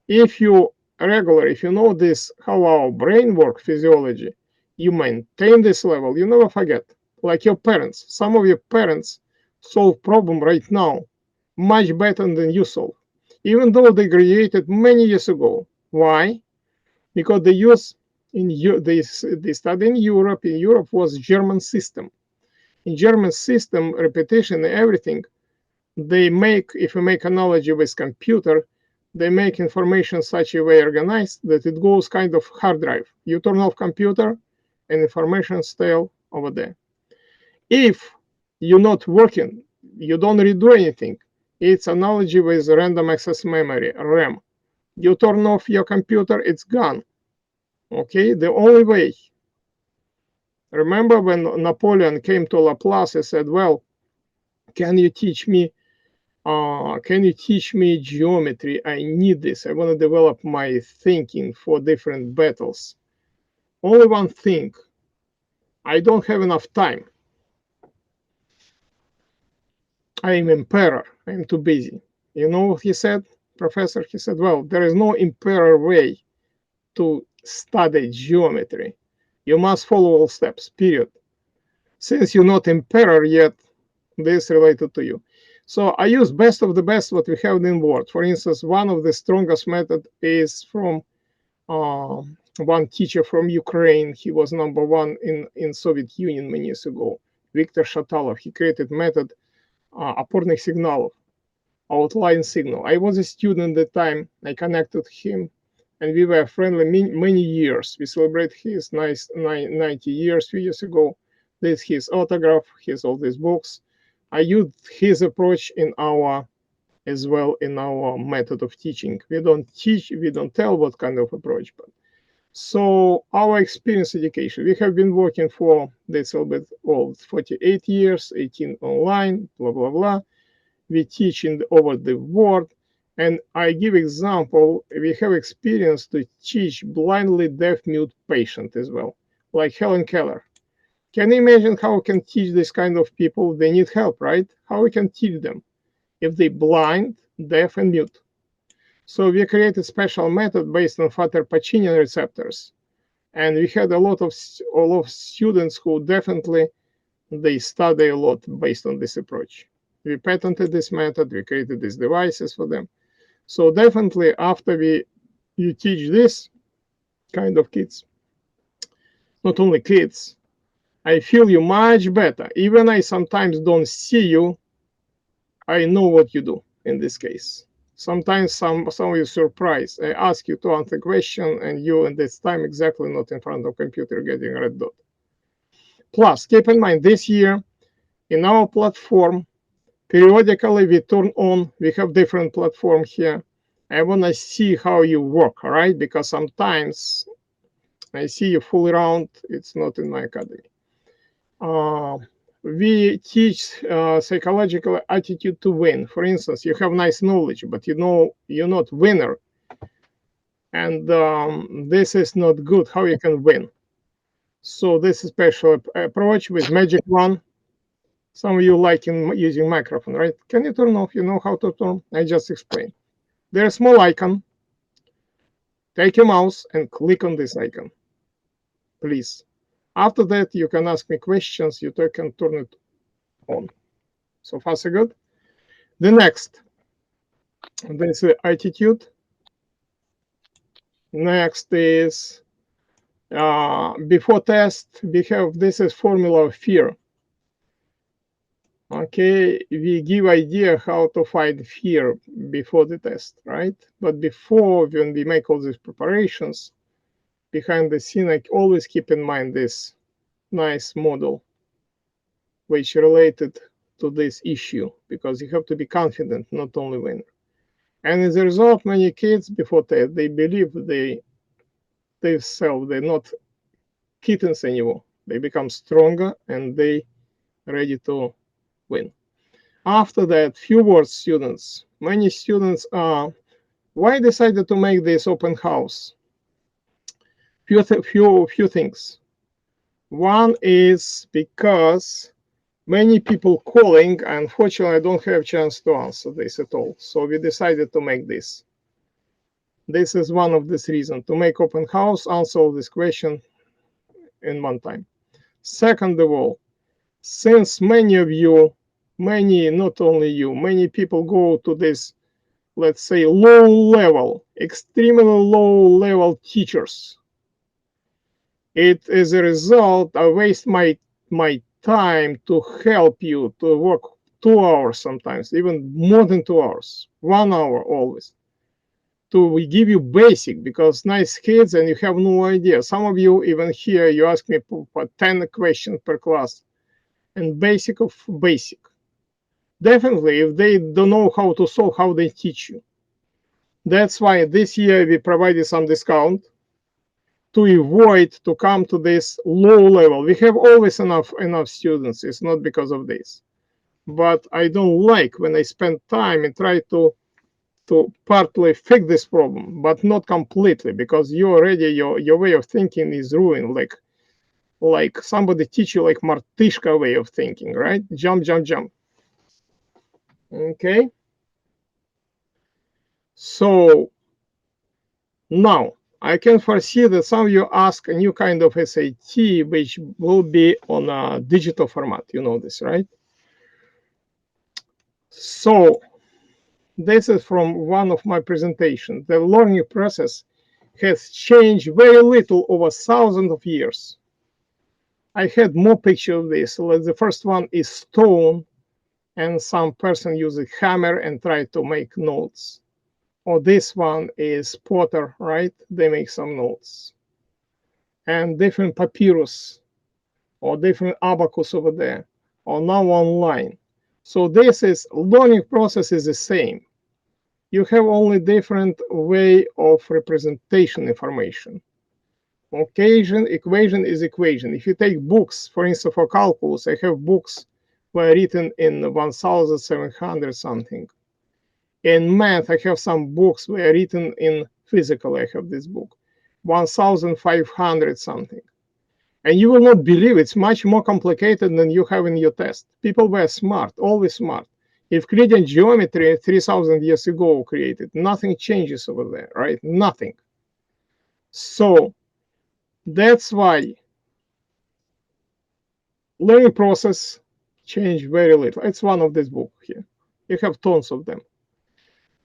If you know this, how our brain works, physiology, you maintain this level, you never forget. Like your parents. Some of your parents solve problem right now much better than you solve, even though they graduated many years ago. Why? Because they study in Europe. In Europe was German system. In German system, repetition and everything, if you make analogy with computer, they make information such a way organized that it goes kind of hard drive. You turn off computer and information stay over there. If you're not working, you don't redo anything. It's analogy with random access memory, RAM. You turn off your computer, it's gone. Okay, the only way. Remember when Napoleon came to Laplace and said, well, can you teach me geometry? I need this. I want to develop my thinking for different battles. Only one thing. I don't have enough time. I am emperor. I am too busy. You know what he said, professor? He said, well, there is no emperor way to study geometry. You must follow all steps, period. Since you're not emperor yet, this is related to you. So I use best of the best what we have in Word. For instance, one of the strongest method is from one teacher from Ukraine. He was #1 in Soviet Union many years ago, Viktor Shatalov. He created method опорных сигналов, outline signal. I was a student at the time. I connected him, and we were friendly many years. We celebrate his 90 years 2 years ago. This is his autograph. Here's all these books. I used his approach in our method of teaching. We don't teach, we don't tell what kind of approach, but so our experience education, we have been working for this a little bit old, 48 years, 18 online, blah, blah, blah. We teach over the word. And I give example, we have experience to teach blindly deaf mute patient as well, like Helen Keller. Can you imagine how we can teach this kind of people? They need help, right? How we can teach them if they blind, deaf, and mute? So we created a special method based on Vater-Pacinian receptors. And we had a lot of students who definitely, they study a lot based on this approach. We patented this method, we created these devices for them. So definitely after you teach this kind of kids, not only kids, I feel you much better. Even I sometimes don't see you, I know what you do in this case. Sometimes some of you surprised. I ask you to answer a question and you in this time exactly not in front of computer getting a red dot. Plus, keep in mind this year in our platform, periodically we turn on, we have different platform here. I want to see how you work, all right? Because sometimes I see you fool around, it's not in my academy. We teach psychological attitude to win. For instance, you have nice knowledge, but you know you're not winner. And this is not good, how you can win. So this is special approach with magic one. Some of you like using microphone, right? Can you turn off? You know how to turn? I just explained. There's a small icon. Take your mouse and click on this icon, please. After that, you can ask me questions. You can turn it on. So far, so good. The next, this is attitude. Next is before test, we have this is formula of fear. Okay, we give idea how to fight fear before the test, right? But before, when we make all these preparations, behind the scene, I always keep in mind this nice model, which related to this issue, because you have to be confident, not only winner. And as a result, many kids before test, they believe themselves, they're not kittens anymore. They become stronger and they ready to win. After that, few words students. Many students are, why decided to make this open house? Few things. One is because many people calling, unfortunately, I don't have a chance to answer this at all. So we decided to make this. This is one of these reasons, to make open house, answer all this question in one time. Second of all, since many of you, not only you, many people go to this, let's say, low level, extremely low level teachers, it is a result, I waste my time to help you to work 2 hours sometimes, even more than 2 hours, 1 hour always, to give you basic, because nice kids and you have no idea. Some of you even here, you ask me for 10 questions per class, and basic of basic. Definitely, if they don't know how to solve, how they teach you. That's why this year we provided some discount to avoid to come to this low level. We have always enough students. It's not because of this. But I don't like when I spend time and try to partly fix this problem, but not completely, because you already, your way of thinking is ruined. Like somebody teach you like Martishka way of thinking, right? Jump, jump, jump. Okay. So now I can foresee that some of you ask a new kind of SAT, which will be on a digital format. You know this, right? So this is from one of my presentations. The learning process has changed very little over thousands of years. I had more pictures of this. The first one is stone, and some person uses hammer and try to make notes. Or this one is potter, right? They make some notes. And different papyrus, or different abacus over there, or now online. So this is, learning process is the same. You have only different way of representation information. Equation is equation. If you take books, for instance, for calculus, I have books were written in 1700 something. In math, I have some books were written in physical. I have this book, 1500 something. And you will not believe it's much more complicated than you have in your test. People were smart, always smart. Euclidean geometry 3,000 years ago created, nothing changes over there, right? Nothing. So that's why learning process changed very little. It's one of this book here. You have tons of them.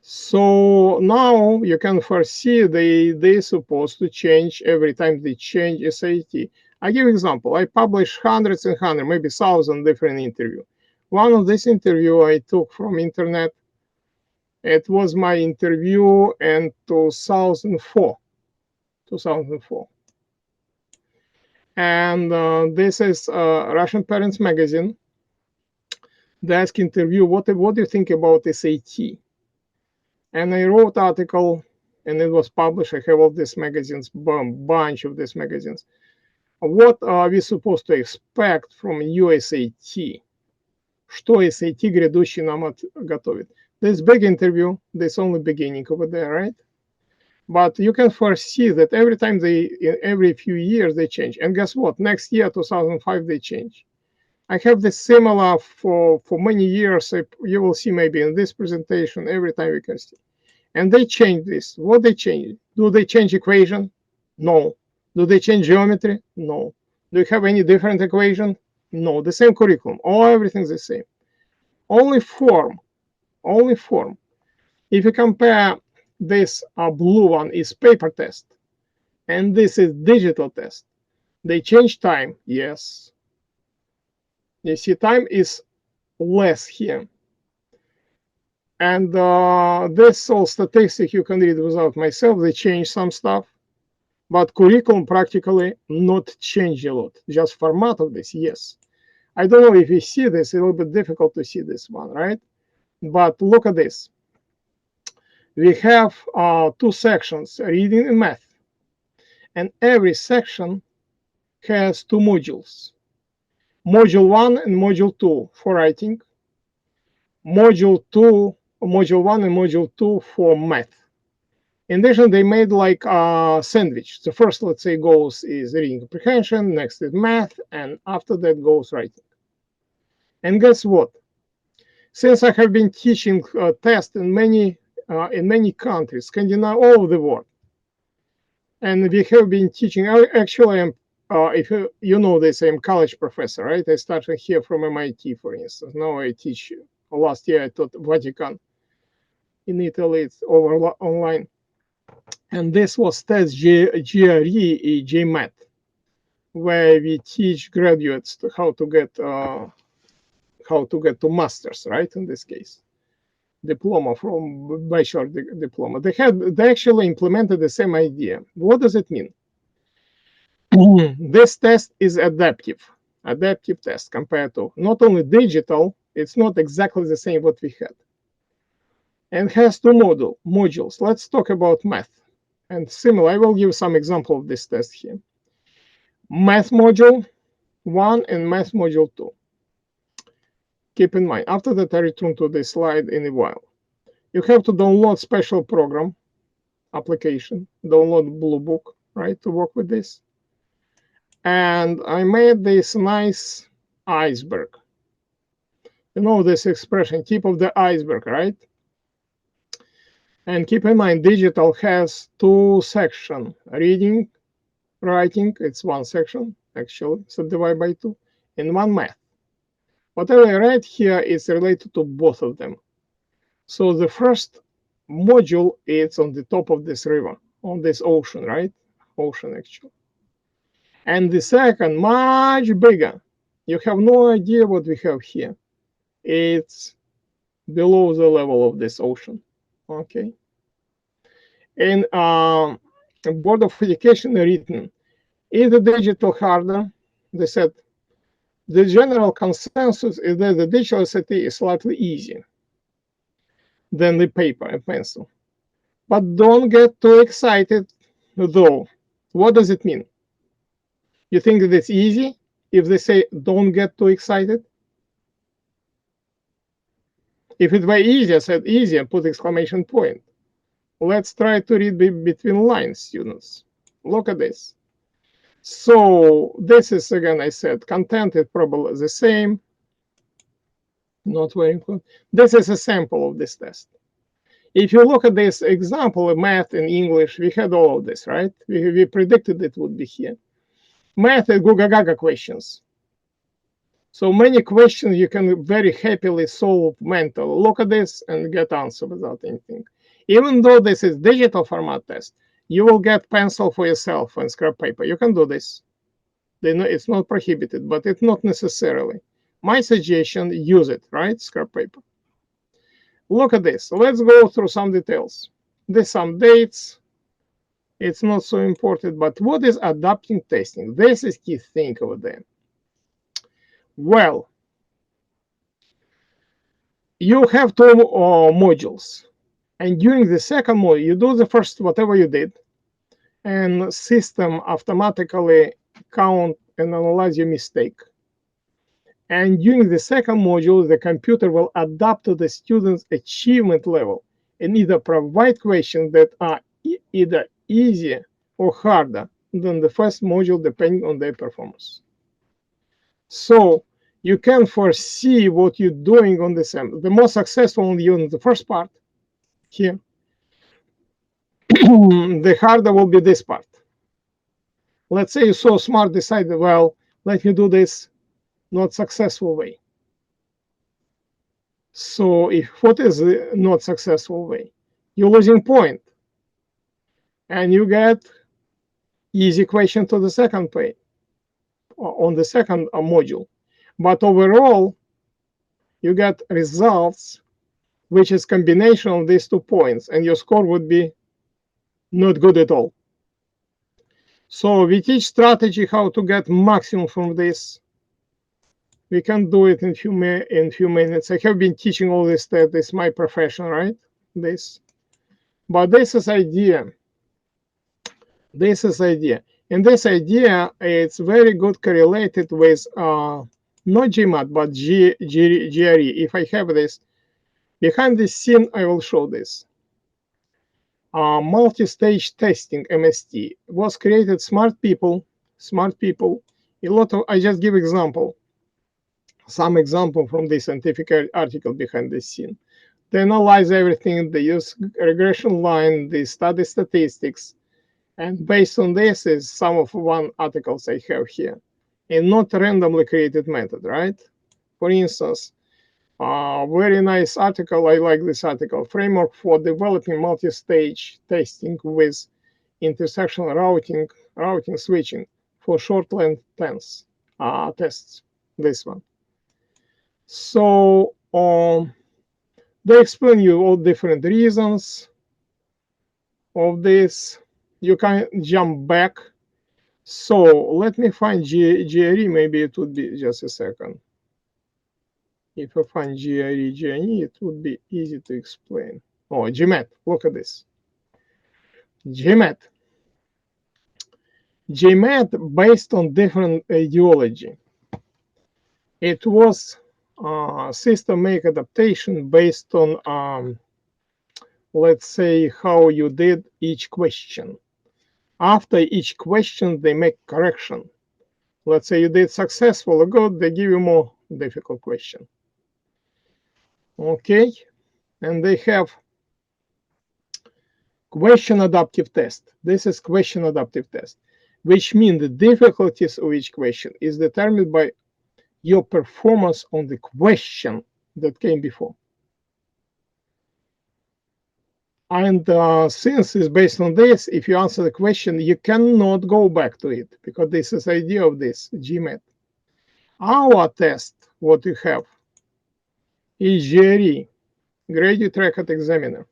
So now you can foresee they're supposed to change every time they change SAT. I give example. I publish hundreds and hundreds, maybe 1,000 different interviews. One of this interview I took from internet. It was my interview in 2004. 2004. And this is Russian Parents Magazine. They ask interview, what do you think about SAT? And I wrote article, and it was published. I have all these magazines, bunch of these magazines. What are we supposed to expect from USAT? Что SAT грядущий нам готовит? This big interview, this only beginning over there, right? But you can foresee that every time every few years they change. And guess what? Next year, 2005, they change. I have this similar for many years. You will see maybe in this presentation, every time you can see. And they change this. What they change? Do they change equation? No. Do they change geometry? No. Do you have any different equation? No. The same curriculum. Everything's the same. Only form. Only form. If you compare this blue one is paper test, and this is digital test. They change time, yes. You see, time is less here. And this all statistic you can read without myself. They change some stuff, but curriculum practically not change a lot. Just format of this, yes. I don't know if you see this, a little bit difficult to see this one, right? But look at this. We have two sections, reading and math. And every section has two modules. Module 1 and Module 2 for writing. Module 1 and Module 2 for math. In addition, they made like a sandwich. The first, let's say, goes is reading comprehension, next is math, and after that goes writing. And guess what? Since I have been teaching tests in many countries, Scandinavia, all over the world, and we have been teaching. Actually, I'm, if you know this, I'm college professor, right? I started here from MIT, for instance. Now I teach. Last year I taught Vatican in Italy. It's over online, and this was test GRE GMAT, where we teach graduates how to get to masters, right? In this case, diploma from bachelor diploma. They actually implemented the same idea. What does it mean? This test is adaptive test compared to not only digital. It's not exactly the same what we had, and has two modules. Let's talk about math. And similar, I will give some example of this test here. Math module 1 and math module 2. Keep in mind, after that I return to this slide in a while. You have to download special program, application, download Blue Book, right, to work with this. And I made this nice iceberg. You know this expression, tip of the iceberg, right? And keep in mind, digital has two sections, reading, writing, it's one section, actually, subdivided by 2, and one math. Whatever I write here is related to both of them. So the first module is on the top of this river, on this ocean, right? Ocean, actually. And the second, much bigger. You have no idea what we have here. It's below the level of this ocean, okay? And Board of Education written, is the digital harder? They said, the general consensus is that the digital SAT is slightly easier than the paper and pencil. But don't get too excited, though. What does it mean? You think that it's easy if they say don't get too excited? If it were easier, said easier, put exclamation point. Let's try to read between lines, students. Look at this. So this is, again, I said, content is probably the same. Not very important. This is a sample of this test. If you look at this example of math and English, we had all of this, right? We predicted it would be here. Math is Googa-Gaga questions. So many questions you can very happily solve mentally. Look at this and get answer without anything. Even though this is digital format test, you will get pencil for yourself and scrap paper. You can do this. It's not prohibited, but it's not necessarily. My suggestion, use it, right? Scrap paper. Look at this. Let's go through some details. There's some dates. It's not so important, but what is adapting testing? This is key thing over there. Well, you have two modules. And during the second module, you do the first whatever you did, and system automatically count and analyze your mistake. And during the second module, the computer will adapt to the student's achievement level and either provide questions that are either easier or harder than the first module, depending on their performance. So you can foresee what you're doing on the SEM. The most successful one you in the first part here. The harder will be this part. Let's say you're so smart, decided, well, let me do this not successful way. So what is the not successful way? You're losing point. And you get easy question to the second page, on the second module. But overall, you get results, which is combination of these 2 points, and your score would be not good at all. So we teach strategy how to get maximum from this. We can do it in few minutes. I have been teaching all this. That is my profession, right? But this is idea. This is idea. And this idea, it's very good correlated with not GMAT, but GRE. If I have this, behind this scene, I will show this. Multi-stage testing, MST, was created smart people. A lot of, I just give example. Some example from the scientific article behind this scene. They analyze everything, they use regression line, they study statistics, and based on this is some of one articles I have here, and not randomly created method, right? For instance, very nice article, I like this article, framework for developing multi-stage testing with intersectional routing switching for short-length tests, this one. So they explain you all different reasons of this. You can jump back. So let me find GRE. Maybe it would be just a second. If I find GRE, it would be easy to explain. Oh, GMAT. Look at this. GMAT. GMAT based on different ideology. It was system make adaptation based on, let's say, how you did each question. After each question, they make correction. Let's say you did successful or good, they give you more difficult question. Okay, and they have question adaptive test. This is question adaptive test, which means the difficulties of each question is determined by your performance on the question that came before. And since it's based on this, if you answer the question, you cannot go back to it, because this is the idea of this GMAT. Our test, what you have, is GRE, Graduate Record Examiner.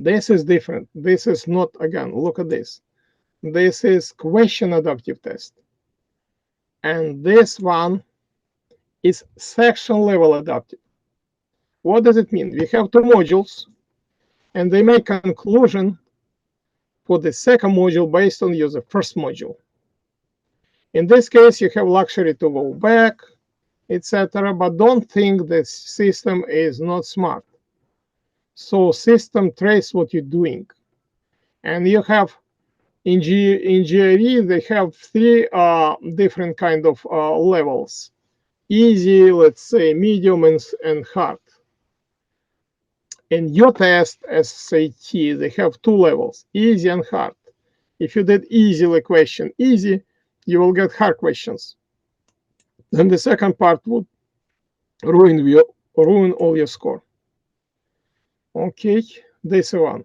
This is different. This is not, again, look at this. This is question adaptive test. And this one is section level adaptive. What does it mean? We have 2 modules, and they make conclusion for the second module based on the first module. In this case, you have luxury to go back, etc. But don't think the system is not smart. So system trace what you're doing. And you have In GRE, they have three different kind of levels: easy, let's say, medium, and hard. In your test, SAT, they have two levels: easy and hard. If you did easy question easy, you will get hard questions. Then the second part would ruin all your score. Okay, this one.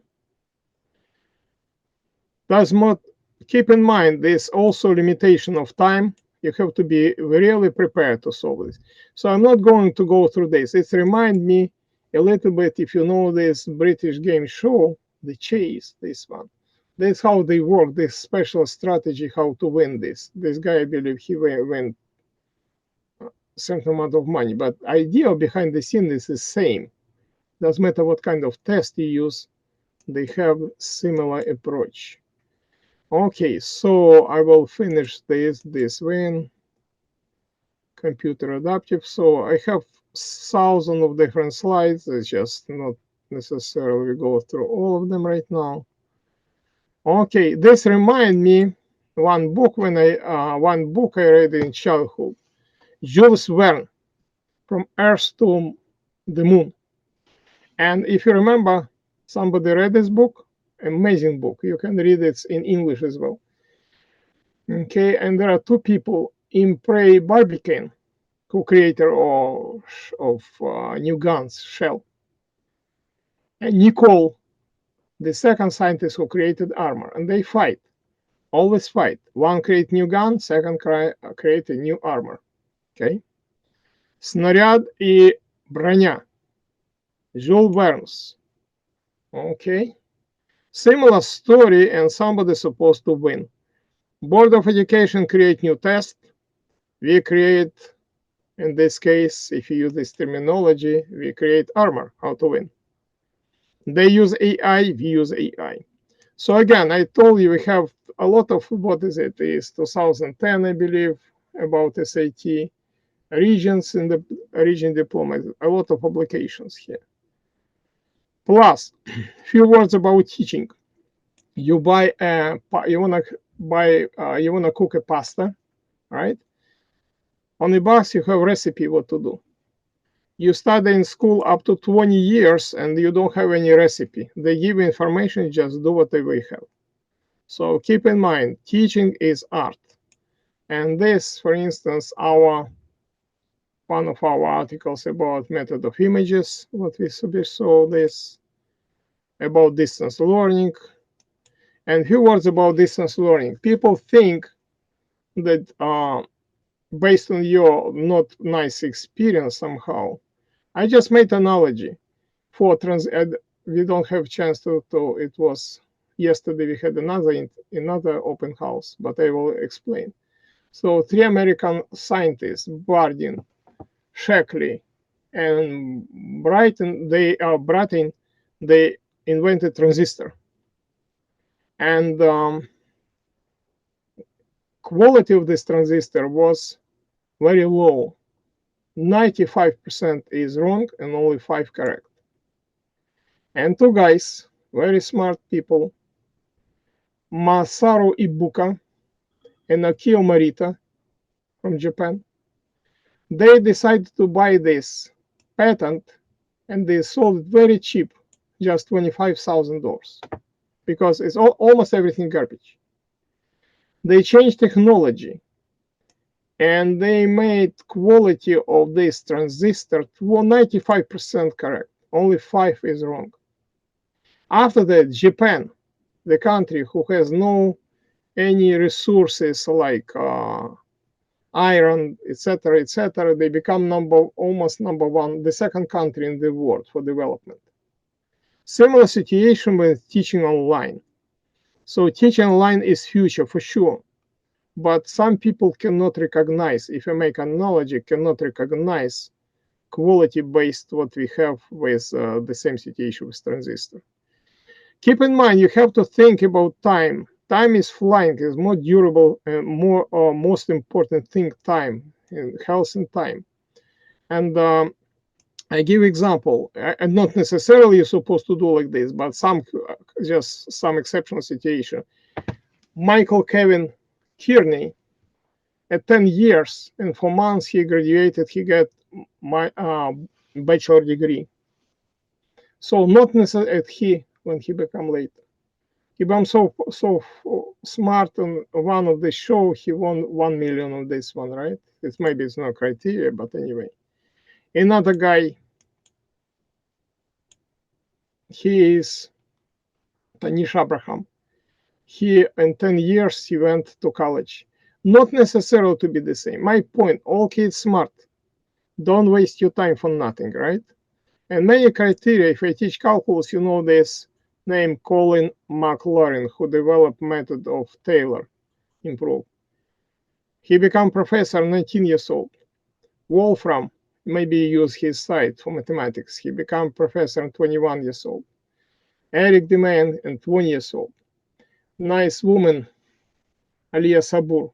Does not keep in mind there's also limitation of time. You have to be really prepared to solve this. So I'm not going to go through this. It reminds me a little bit, if you know this British game show, The Chase, this one. That's how they work, this special strategy, how to win this. This guy, I believe he win a certain amount of money, but idea behind the scene is the same. Doesn't matter what kind of test you use, they have similar approach. Okay, so I will finish this win. Computer adaptive. So I have thousands of different slides. It's just not necessarily go through all of them right now. Okay, this remind me one book I read in childhood. Jules Verne, From Earth to the Moon. And if you remember, somebody read this book. Amazing book. You can read it in English as well. Okay, and there are two people, Imre Barbicane, co-creator of new guns, Shell, and Nicole, the second scientist who created armor, and they fight, always fight. One create new gun, second create a new armor. Okay. Снаряд и броня, Jules Verne. Okay. Similar story, and somebody supposed to win. Board of Education create new test. We create, in this case, if you use this terminology, we create armor, how to win. They use AI, we use AI. So again, I told you we have a lot of, what is it, is 2010, I believe, about SAT, regions in the region diploma, a lot of publications here. Plus, few words about teaching. You buy you wanna cook a pasta, right? On the box you have recipe what to do. You study in school up to 20 years and you don't have any recipe. They give you information, just do whatever you have. So keep in mind, teaching is art. And this, for instance, one of our articles about method of images, what we saw this, about distance learning. And few words about distance learning. People think that based on your not nice experience somehow, I just made analogy for we don't have chance to it was yesterday we had another open house, but I will explain. So 3 American scientists, Bardeen, Shackley, and Brattain, they invented transistor. And quality of this transistor was very low. 95% is wrong and only 5 correct. And two guys, very smart people, Masaru Ibuka and Akio Morita from Japan, they decided to buy this patent and they sold it very cheap, just $25,000, because it's almost everything garbage. They changed technology and they made quality of this transistor to 95% correct. Only 5 is wrong. After that, Japan, the country who has no any resources like iron, etc., they become almost number one, the second country in the world for development. Similar situation with teaching online. So teaching online is future for sure, but some people cannot recognize, if I make analogy, cannot recognize quality based what we have with the same situation with transistor. Keep in mind, you have to think about time. Time is flying, is more durable, most important thing, time, health and time. And I give example, and not necessarily you're supposed to do like this, but just some exceptional situation. Michael Kevin Kearney, at 10 years and 4 months he graduated, he got my bachelor degree. So not necessarily when he become later. He became so smart on one of the show, he won 1 million on this one, right? It's maybe it's not criteria, but anyway. Another guy, he is Tanish Abraham. He in 10 years he went to college. Not necessarily to be the same. My point, all kids smart. Don't waste your time for nothing, right? And many criteria, if I teach calculus, you know this name Colin McLaurin, who developed method of Taylor improve. He became professor 19 years old. Wolfram, maybe use his site for mathematics. He became professor 21 years old. Eric Deman, 20 years old. Nice woman, Alia Sabur.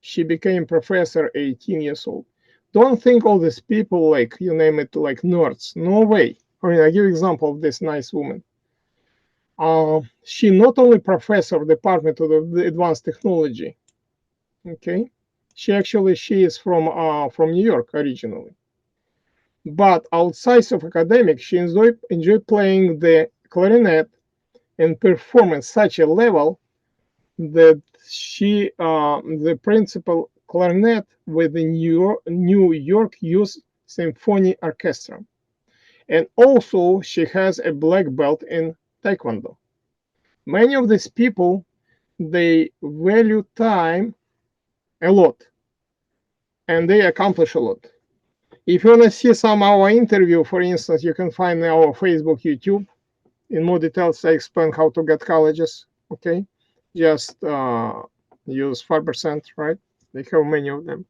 She became professor 18 years old. Don't think all these people like, you name it, like nerds. No way. I mean, I give example of this nice woman. She not only professor of the Department of the Advanced Technology, okay? She is from New York originally. But outside of academic, she enjoyed playing the clarinet and perform at such a level that she, the principal clarinet with the New York Youth Symphony Orchestra. And also she has a black belt in Taekwondo. Many of these people, they value time a lot and they accomplish a lot. If you want to see some of our interview, for instance, you can find our Facebook, YouTube. In more details, I explain how to get colleges, okay? Just use 5%, right? They have many of them.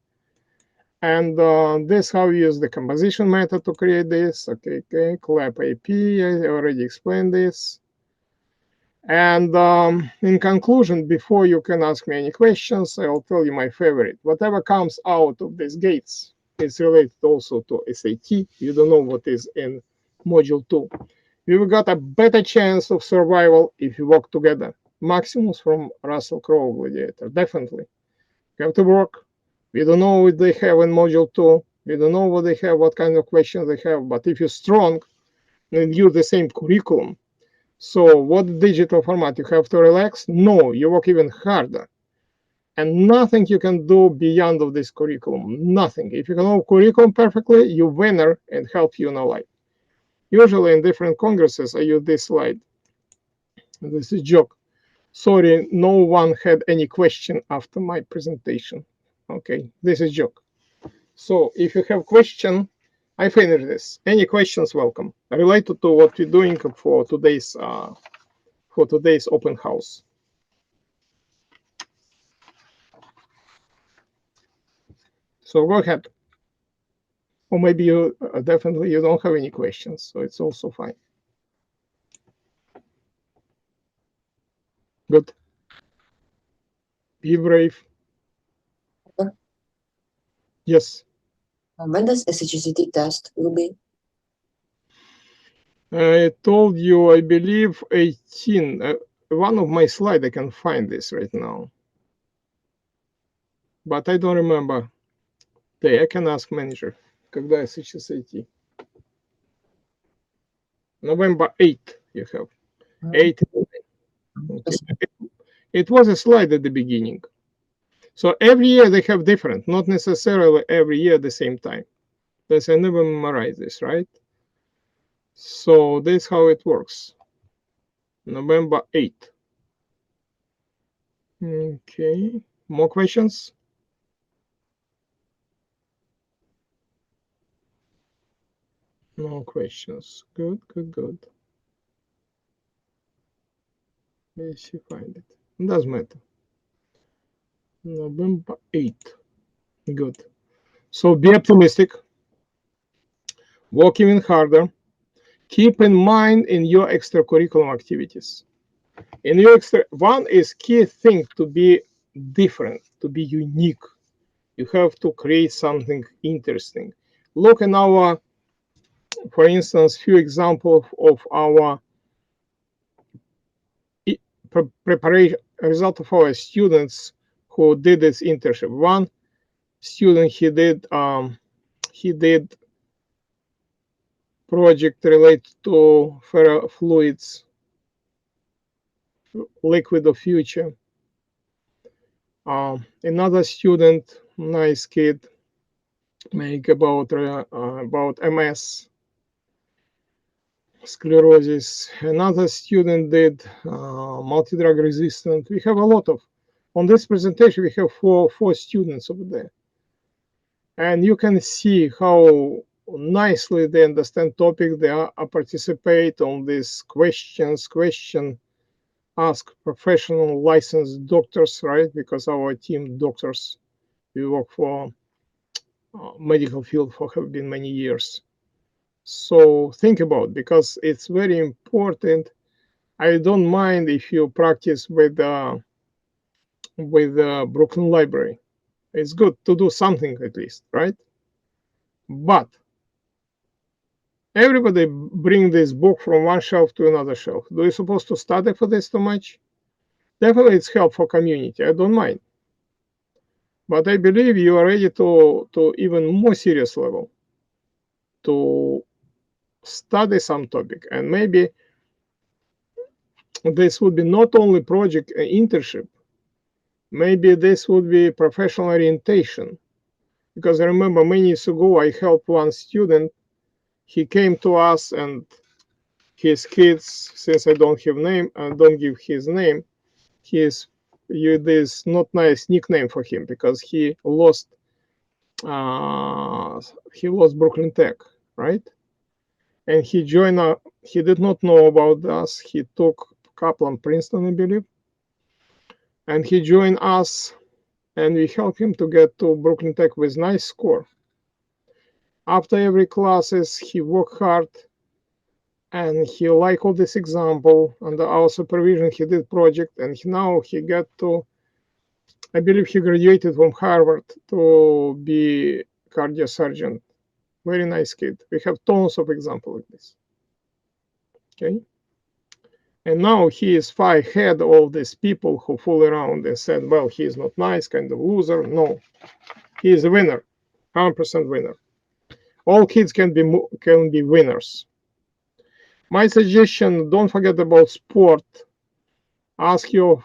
And this how we use the composition method to create this. Okay, clap AP, I already explained this. And in conclusion, before you can ask me any questions, I'll tell you my favorite. Whatever comes out of these gates is related also to SAT. You don't know what is in module 2. You've got a better chance of survival if you work together. Maximus from Russell Crowe Gladiator, definitely. You have to work. We don't know what they have in module 2. We don't know what they have, what kind of questions they have. But if you're strong and use the same curriculum, so what digital format? You have to relax? No, you work even harder. And nothing you can do beyond of this curriculum. Nothing. If you can know curriculum perfectly, you winner and help you in a life. Usually in different congresses, I use this slide. This is a joke. Sorry, no one had any question after my presentation. Okay, this is a joke. So if you have question, I finish this. Any questions, welcome. Related to what we're doing for today's open house. So go ahead. Or maybe you definitely you don't have any questions, so it's also fine. Good. Be brave. Yes. When does SHSAT test will be? I told you, I believe 18. One of my slides, I can find this right now. But I don't remember. I can ask manager. Когда SHSAT? November 8 you have. 8. Okay. It was a slide at the beginning. So every year they have different, not necessarily every year at the same time. Because I never memorize this, right? So this is how it works. November 8. Okay. More questions? No questions. Good, good, good. Let's see, find it. It doesn't matter. November 8. Good. So be optimistic. Work even harder. Keep in mind in your extracurricular activities. In your one is key thing to be different, to be unique. You have to create something interesting. Look in our, for instance, few examples of our preparation result of our students who did this internship. One student, he did project related to ferrofluids, liquid of future. Another student, nice kid, make about MS, sclerosis. Another student did multi-drug resistant. We have a lot of, on this presentation, we have four students over there. And you can see how nicely they understand topic, they participate on these question ask professional licensed doctors, right? Because our team doctors, we work for medical field for have been many years. So think about, because it's very important. I don't mind if you practice with Brooklyn Library. It's good to do something at least, right? But everybody bring this book from one shelf to another shelf. Do you supposed to study for this too much? Definitely it's help for community. I don't mind. But I believe you are ready to even more serious level to study some topic. And maybe this would be not only project internship, maybe this would be professional orientation. Because I remember many years ago, I helped one student. He came to us and his kids, since I don't have name, I don't give his name, this not nice nickname for him because he lost Brooklyn Tech, right? And he joined he did not know about us. He took Kaplan Princeton, I believe, and he joined us, and we helped him to get to Brooklyn Tech with nice score. After every classes, he worked hard, and he liked all this example. Under our supervision, he did project, and now he got to, I believe he graduated from Harvard to be cardiosurgeon. Very nice kid. We have tons of examples like this. Okay. And now he is far ahead of all these people who fool around and said, well, he is not nice, kind of loser. No, he is a winner, 100% winner. All kids can be winners. My suggestion, don't forget about sport. Ask your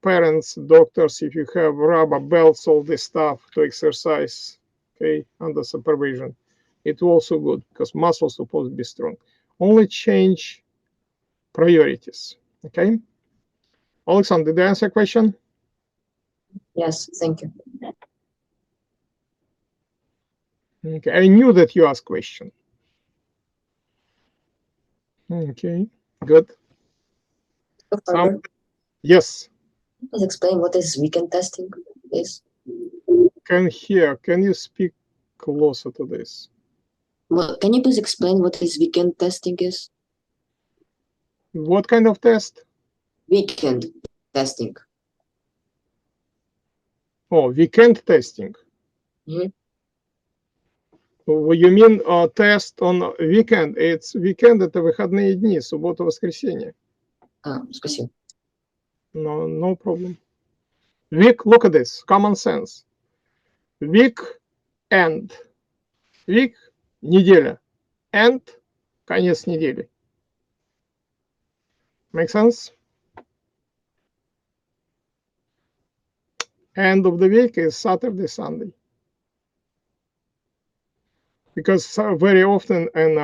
parents, doctors, if you have rubber belts, all this stuff to exercise, okay, under supervision. It's also good because muscles supposed to be strong. Only change priorities, okay? Alexander, did I answer your question? Yes, thank you. Okay, I knew that you asked question. Okay, good. Yes. Please explain what is weekend testing is. Can you speak closer to this? Well, can you please explain what is weekend testing is? What kind of test? Weekend testing. Oh, weekend testing. Mm-hmm. You mean тест on weekend? It's weekend, это выходные дни, суббота, воскресенье. Спасибо. No problem. Week, look at this, common sense. Week, end. Week, неделя. End, конец недели. Make sense? End of the week is Saturday, Sunday. Because very often in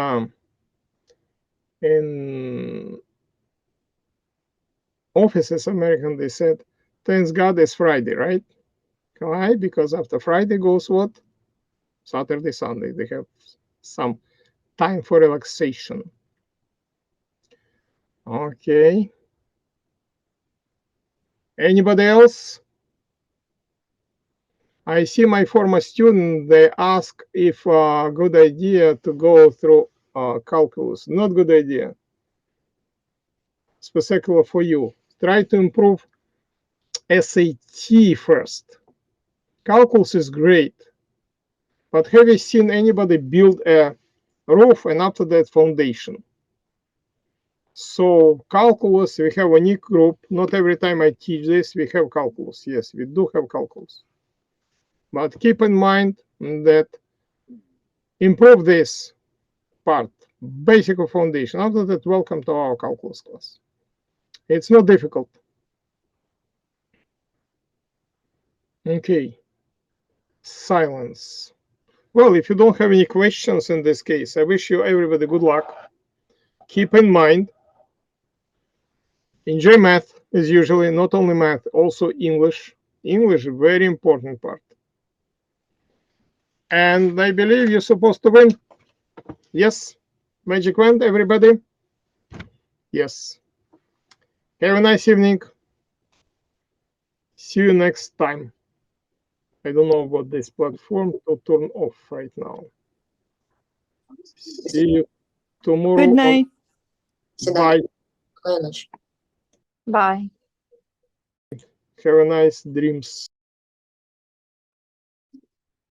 offices, American, they said, thanks God it's Friday, right? Why? Because after Friday goes what? Saturday, Sunday. They have some time for relaxation. Okay. Anybody else? I see my former student, they ask if a good idea to go through calculus. Not good idea. Specifically for you. Try to improve SAT first. Calculus is great. But have you seen anybody build a roof and after that foundation? So calculus, we have a unique group. Not every time I teach this, we have calculus. Yes, we do have calculus. But keep in mind that improve this part, basic foundation. After that, welcome to our calculus class. It's not difficult. Okay. Silence. Well, if you don't have any questions in this case, I wish you everybody good luck. Keep in mind, enjoy math as usually, not only math, also English. English, very important part. And I believe you're supposed to win. Yes? Magic wand, everybody? Yes. Have a nice evening. See you next time. I don't know what this platform to turn off right now. See you tomorrow. Good night. Bye. Lunch. Bye. Have a nice dreams.